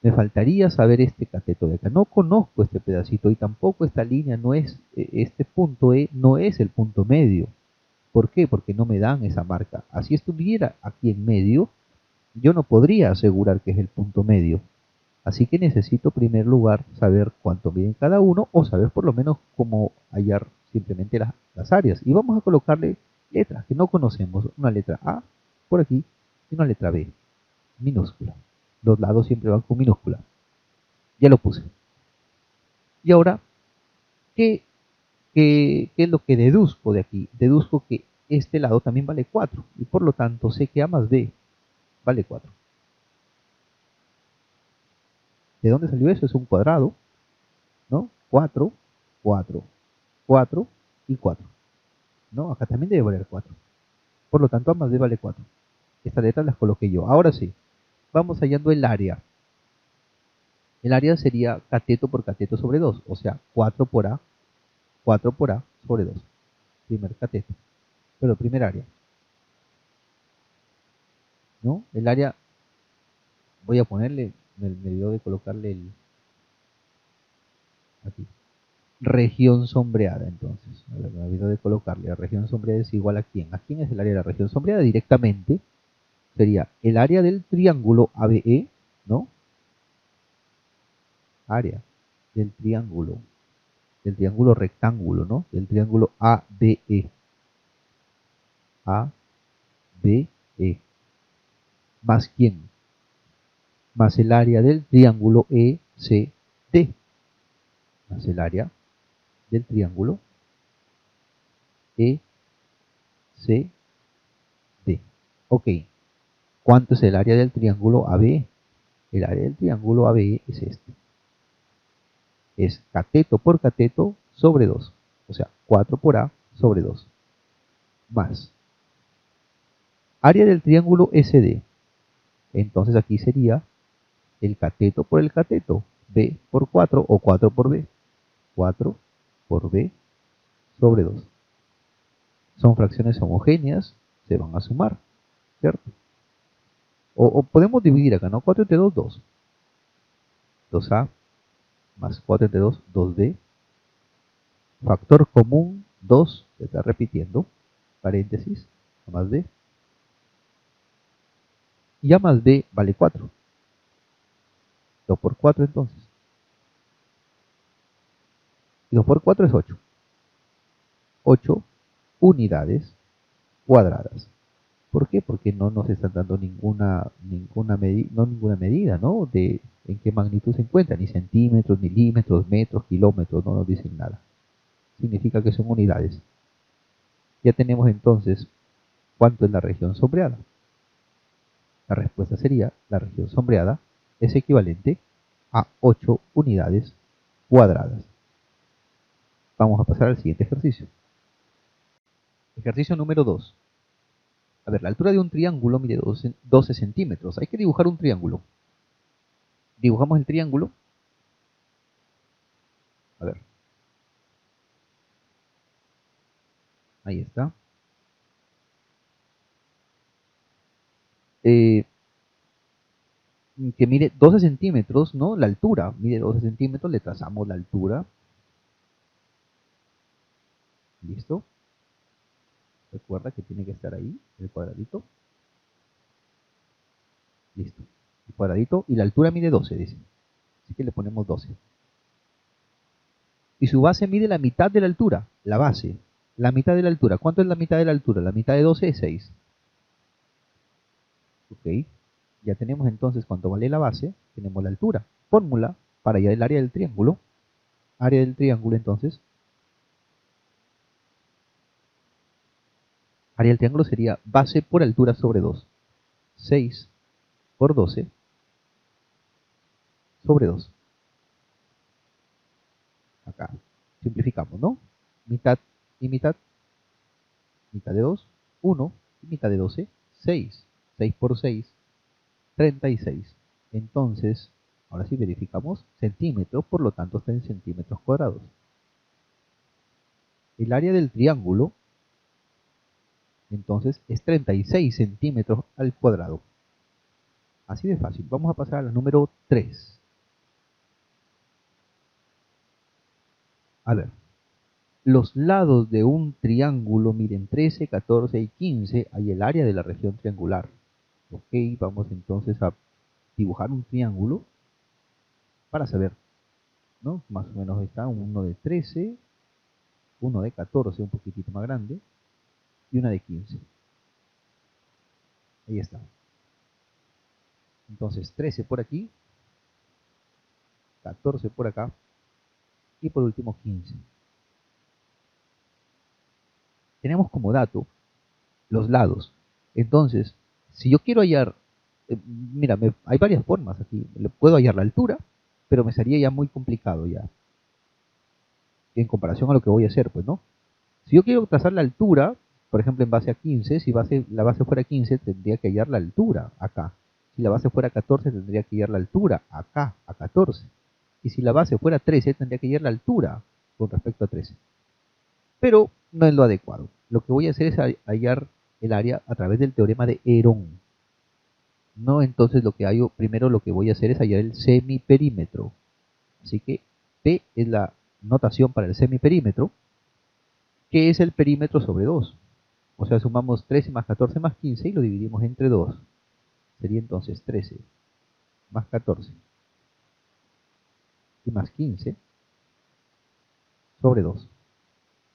Me faltaría saber este cateto de acá. No conozco este pedacito y tampoco esta línea no es, este punto E no es el punto medio. ¿Por qué? Porque no me dan esa marca. Así estuviera aquí en medio, yo no podría asegurar que es el punto medio. Así que necesito en primer lugar saber cuánto miden cada uno o saber por lo menos cómo hallar simplemente las áreas. Y vamos a colocarle letras que no conocemos. Una letra A por aquí y una letra B minúscula. Los lados siempre van con minúscula. Ya lo puse. Y ahora, ¿qué es lo que deduzco de aquí? Deduzco que este lado también vale 4 y por lo tanto sé que A más B vale 4. ¿De dónde salió eso? Es un cuadrado, ¿no? 4, 4, 4 y 4. ¿No? Acá también debe valer 4. Por lo tanto, A más B vale 4. Estas letras las coloqué yo. Ahora sí, vamos hallando el área. El área sería cateto por cateto sobre 2, o sea, 4 por A sobre 2. Primer cateto, pero primer área. ¿No? El área, voy a ponerle, me olvidó de colocarle aquí. Región sombreada, entonces. A ver, me olvidó de colocarle. La región sombreada es igual a quién. ¿A quién es el área de la región sombreada? Directamente sería el área del triángulo ABE, ¿no? Área del triángulo rectángulo, ¿no? Del triángulo ABE. ABE. ¿Más quién? Más el área del triángulo ECD. Más el área del triángulo ECD. Ok. ¿Cuánto es el área del triángulo ABE? El área del triángulo ABE es este. Es cateto por cateto sobre 2. O sea, 4 por A sobre 2. Más área del triángulo SD. Entonces aquí sería el cateto por el cateto. B por 4 o 4 por B. 4 por B sobre 2. Son fracciones homogéneas, se van a sumar, ¿cierto? O podemos dividir acá, ¿no? 4 entre 2, 2. 2A más 4 entre 2, 2B. Factor común 2, se está repitiendo, paréntesis, A más B. Y A más B vale 4. 2 por 4 entonces. Y 2 por 4 es 8. 8 unidades cuadradas. ¿Por qué? Porque no nos están dando ninguna medida, ¿no? De en qué magnitud se encuentra, ni centímetros, milímetros, metros, kilómetros, no nos dicen nada. Significa que son unidades. Ya tenemos entonces cuánto es la región sombreada. La respuesta sería, la región sombreada es equivalente a 8 unidades cuadradas. Vamos a pasar al siguiente ejercicio. Ejercicio número 2. A ver, la altura de un triángulo mide 12 centímetros. Hay que dibujar un triángulo. Dibujamos el triángulo. A ver. Ahí está. eh, que mide 12 centímetros, ¿no? La altura, mide 12 centímetros, le trazamos la altura. ¿Listo? Recuerda que tiene que estar ahí, el cuadradito. Listo. El cuadradito y la altura mide 12, dice. Así que le ponemos 12. Y su base mide la mitad de la altura. La base. La mitad de la altura. ¿Cuánto es la mitad de la altura? La mitad de 12 es 6. Ok. Ya tenemos entonces cuánto vale la base. Tenemos la altura. Fórmula para hallar el área del triángulo. Área del triángulo entonces. Área del triángulo sería base por altura sobre 2. 6 por 12 sobre 2. Acá. Simplificamos, ¿no? Mitad y mitad. Mitad de 2, 1. Y mitad de 12, 6. 6 por 6, 36. Entonces, ahora sí verificamos centímetros, por lo tanto está en centímetros cuadrados. El área del triángulo, entonces, es 36 centímetros al cuadrado. Así de fácil. Vamos a pasar a la número 3. A ver, los lados de un triángulo miden 13, 14 y 15. Hay el área de la región triangular. Ok, vamos entonces a dibujar un triángulo para saber, ¿no? Más o menos está uno de 13, uno de 14, un poquitito más grande, y una de 15. Ahí está. Entonces 13 por aquí, 14 por acá, y por último 15. Tenemos como dato los lados. Entonces, si yo quiero hallar, mira, hay varias formas aquí. Puedo hallar la altura, pero me sería ya muy complicado ya, en comparación a lo que voy a hacer, pues, ¿no? Si yo quiero trazar la altura, por ejemplo, en base a 15, si la base fuera 15, tendría que hallar la altura acá. Si la base fuera 14, tendría que hallar la altura acá, a 14. Y si la base fuera 13, tendría que hallar la altura con respecto a 13. Pero no es lo adecuado. Lo que voy a hacer es hallar el área a través del teorema de Herón. No, entonces primero lo que voy a hacer es hallar el semiperímetro. Así que P es la notación para el semiperímetro, que es el perímetro sobre 2. O sea, sumamos 13 más 14 más 15 y lo dividimos entre 2. Sería entonces 13 más 14 y más 15 sobre 2.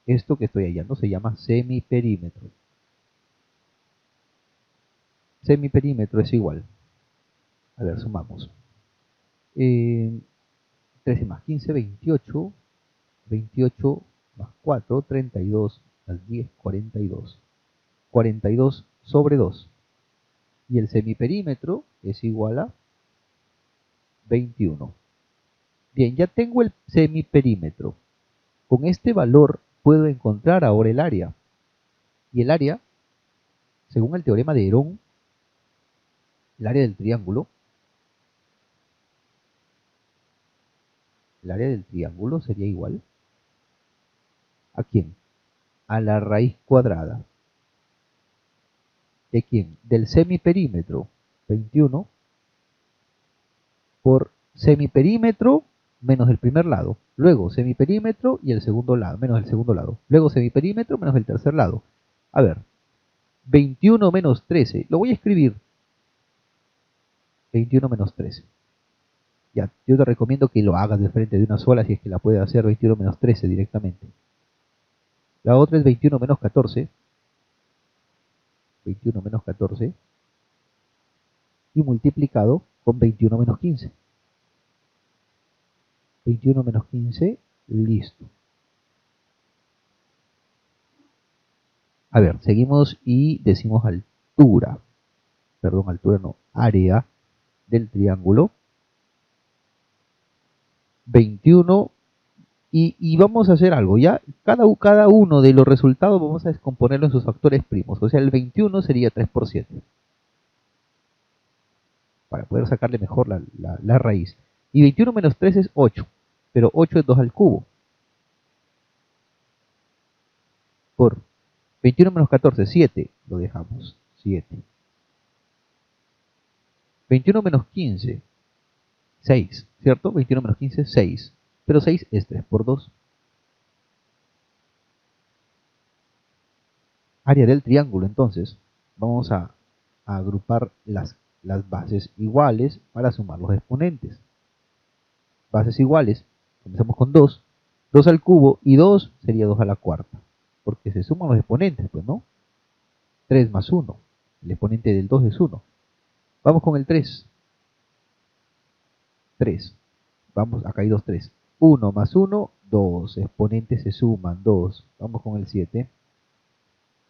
Esto que estoy hallando se llama semiperímetro. Semiperímetro es igual. A ver, sumamos. 13 más 15, 28. 28 más 4, 32 más 10, 42. 42 sobre 2. Y el semiperímetro es igual a 21. Bien, ya tengo el semiperímetro. Con este valor puedo encontrar ahora el área. Y el área, según el teorema de Herón, el área del triángulo, sería igual ¿a quién? A la raíz cuadrada. ¿De quién? Del semiperímetro, 21, por semiperímetro menos el primer lado. Luego semiperímetro y el segundo lado, menos el segundo lado. Luego semiperímetro menos el tercer lado. A ver, 21 menos 13. Lo voy a escribir. 21 menos 13. Ya, yo te recomiendo que lo hagas de frente de una sola si es que la puedes hacer 21 menos 13 directamente. La otra es 21 menos 14. 21 menos 14. Y multiplicado con 21 menos 15. 21 menos 15, listo. A ver, seguimos y decimos altura. Perdón, altura no, área del triángulo. 21. Y vamos a hacer algo, ya cada uno de los resultados vamos a descomponerlo en sus factores primos. O sea, el 21 sería 3 por 7. Para poder sacarle mejor la raíz. Y 21 menos 3 es 8. Pero 8 es 2 al cubo. Por 21 menos 14, 7. Lo dejamos. 7. 21 menos 15, 6, ¿cierto? 21 menos 15, 6. Pero 6 es 3 por 2. Área del triángulo, entonces, vamos a agrupar las bases iguales para sumar los exponentes. Bases iguales, comenzamos con 2, 2 al cubo y 2 sería 2 a la cuarta, porque se suman los exponentes, pues, ¿no? 3 más 1, el exponente del 2 es 1. Vamos con el 3, 3, vamos, acá hay 2, 3. 1 más 1, 2, exponentes se suman, 2. Vamos con el 7,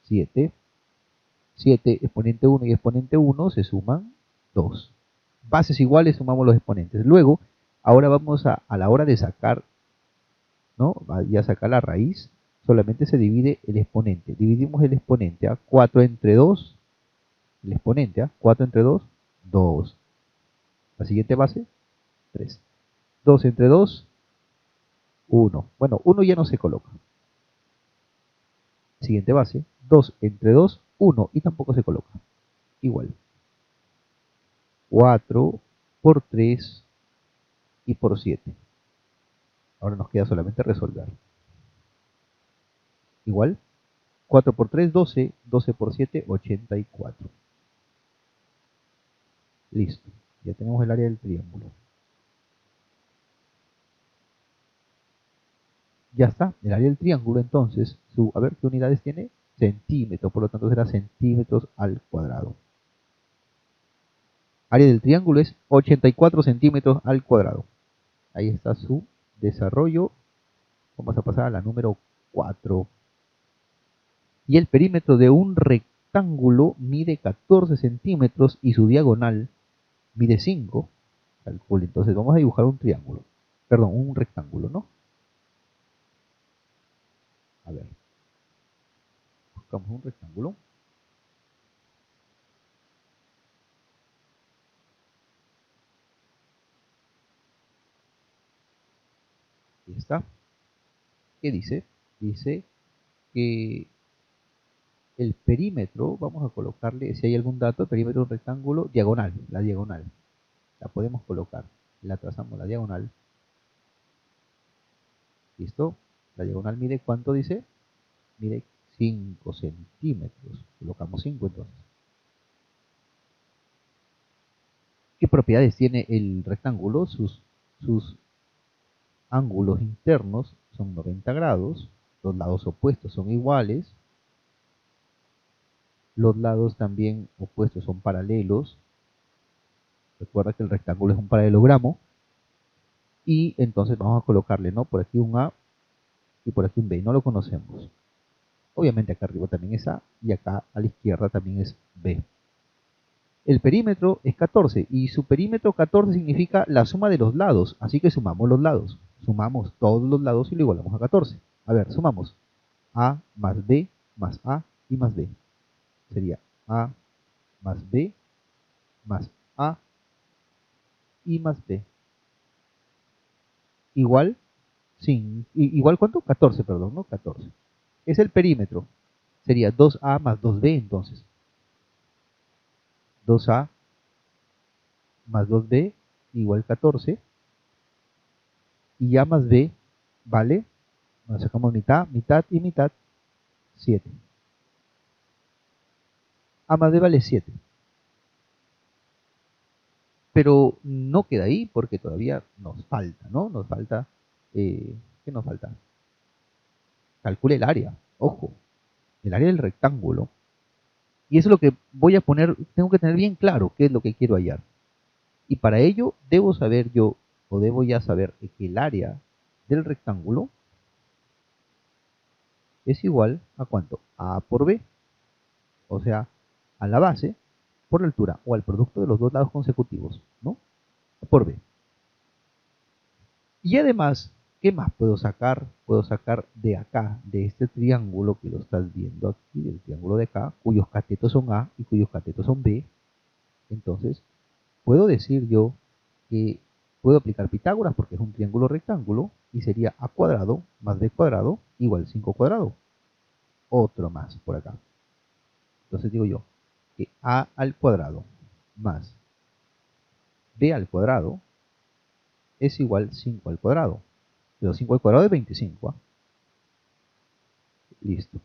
7, 7, exponente 1 y exponente 1 se suman 2. Bases iguales, sumamos los exponentes. Luego, ahora vamos a la hora de sacar, ¿no? Ya sacar la raíz, solamente se divide el exponente. Dividimos el exponente a 4 entre 2, el exponente a 4 entre 2, 2. La siguiente base, 3. 2 entre 2, 1. Bueno, 1 ya no se coloca. Siguiente base, 2 entre 2, 1 y tampoco se coloca. Igual. 4 por 3 y por 7. Ahora nos queda solamente resolver. Igual, 4 por 3, 12, 12 por 7, 84. Listo, ya tenemos el área del triángulo. Ya está, el área del triángulo entonces, a ver qué unidades tiene, centímetros, por lo tanto será centímetros al cuadrado. Área del triángulo es 84 centímetros al cuadrado. Ahí está su desarrollo. Vamos a pasar a la número 4. Y el perímetro de un rectángulo mide 14 centímetros y su diagonal mide 5. Calcule, entonces vamos a dibujar un triángulo. Perdón, un rectángulo, ¿no? A ver, buscamos un rectángulo. Ahí está. ¿Qué dice? Dice que el perímetro, vamos a colocarle, si hay algún dato, el perímetro de un rectángulo, diagonal, la diagonal. La podemos colocar. La trazamos la diagonal. ¿Listo? La diagonal mide, ¿cuánto dice? Mide 5 centímetros. Colocamos 5 entonces. ¿Qué propiedades tiene el rectángulo? Sus ángulos internos son 90 grados. Los lados opuestos son iguales. Los lados también opuestos son paralelos. Recuerda que el rectángulo es un paralelogramo. Y entonces vamos a colocarle, ¿no? Por aquí un A y por aquí un B. No lo conocemos. Obviamente acá arriba también es A y acá a la izquierda también es B. El perímetro es 14 y su perímetro 14 significa la suma de los lados. Así que sumamos los lados. Sumamos todos los lados y lo igualamos a 14. A ver, sumamos. A más B más A y más B. Sería A más B más A y más B. Igual, igual ¿cuánto? 14, perdón, ¿no? 14. Es el perímetro. Sería 2A más 2B entonces. 2A más 2B igual 14. Y A más B vale, nos sacamos mitad, mitad y mitad, 7. A más B vale 7. Pero no queda ahí porque todavía nos falta, ¿no? Nos falta, ¿qué nos falta? Calcule el área, ojo, el área del rectángulo. Y eso es lo que voy a poner, tengo que tener bien claro qué es lo que quiero hallar. Y para ello debo saber yo, o debo ya saber que el área del rectángulo es igual a ¿cuánto? A por B. O sea, a la base por la altura o al producto de los dos lados consecutivos, ¿no? A por B. Y además, ¿qué más puedo sacar? Puedo sacar de acá, de este triángulo que lo estás viendo aquí, del triángulo de acá, cuyos catetos son A y cuyos catetos son B. Entonces, puedo decir yo que puedo aplicar Pitágoras porque es un triángulo rectángulo y sería A cuadrado más B cuadrado igual 5 cuadrado. Otro más por acá. Entonces digo yo que A al cuadrado más b al cuadrado es igual 5 al cuadrado. Pero 5 al cuadrado es 25. ¿Ah? Listo.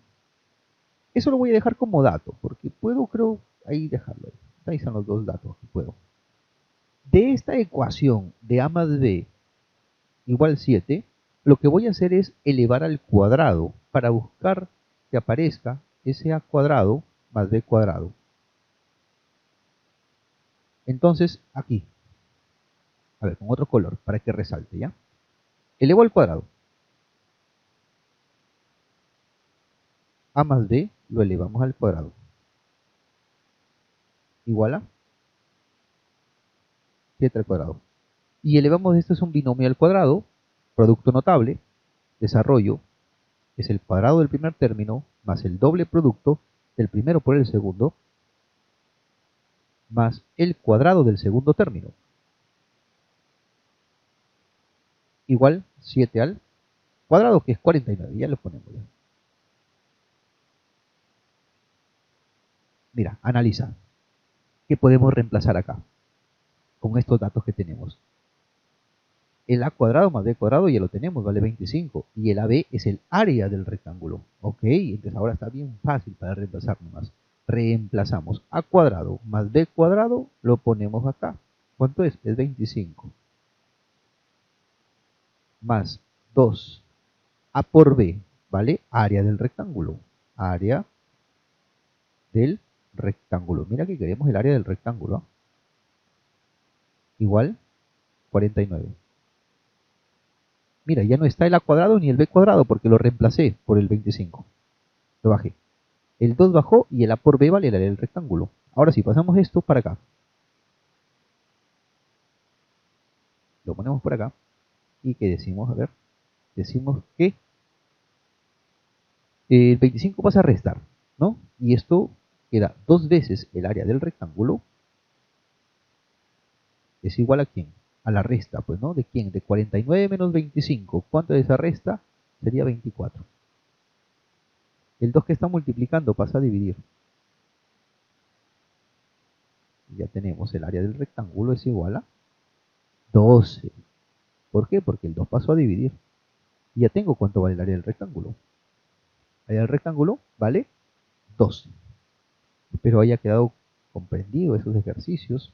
Eso lo voy a dejar como dato, porque puedo, creo, ahí dejarlo. Ahí están los dos datos que puedo. De esta ecuación de a más b igual 7, lo que voy a hacer es elevar al cuadrado para buscar que aparezca ese a cuadrado más b cuadrado. Entonces, aquí, a ver, con otro color, para que resalte, ¿ya? Elevo al cuadrado. A más b lo elevamos al cuadrado. Igual a 7 al cuadrado. Y elevamos, esto es un binomio al cuadrado, producto notable, desarrollo, es el cuadrado del primer término más el doble producto del primero por el segundo, más el cuadrado del segundo término, igual 7 al cuadrado, que es 49, ya lo ponemos ya. Mira, analiza, ¿qué podemos reemplazar acá con estos datos que tenemos? El a cuadrado más b cuadrado ya lo tenemos, vale 25, y el ab es el área del rectángulo. Ok, entonces ahora está bien fácil para reemplazar nomás. Reemplazamos a cuadrado más b cuadrado, lo ponemos acá. ¿Cuánto es? Es 25. Más 2 a por b, ¿vale? Área del rectángulo. Área del rectángulo. Mira que queremos el área del rectángulo. ¿Eh? Igual 49. Mira, ya no está el a cuadrado ni el b cuadrado porque lo reemplacé por el 25. Lo bajé. El 2 bajó y el a por b vale el área del rectángulo. Ahora sí, pasamos esto para acá. Lo ponemos por acá. ¿Y qué decimos? A ver. Decimos que el 25 pasa a restar, ¿no? Y esto queda 2 veces el área del rectángulo. Es igual a quién? A la resta, pues, ¿no? ¿De quién? De 49 menos 25. ¿Cuánto de esa resta? Sería 24. El 2 que está multiplicando pasa a dividir. Ya tenemos el área del rectángulo es igual a 12. ¿Por qué? Porque el 2 pasó a dividir. Y ya tengo cuánto vale el área del rectángulo. El área del rectángulo vale 12. Espero haya quedado comprendido esos ejercicios.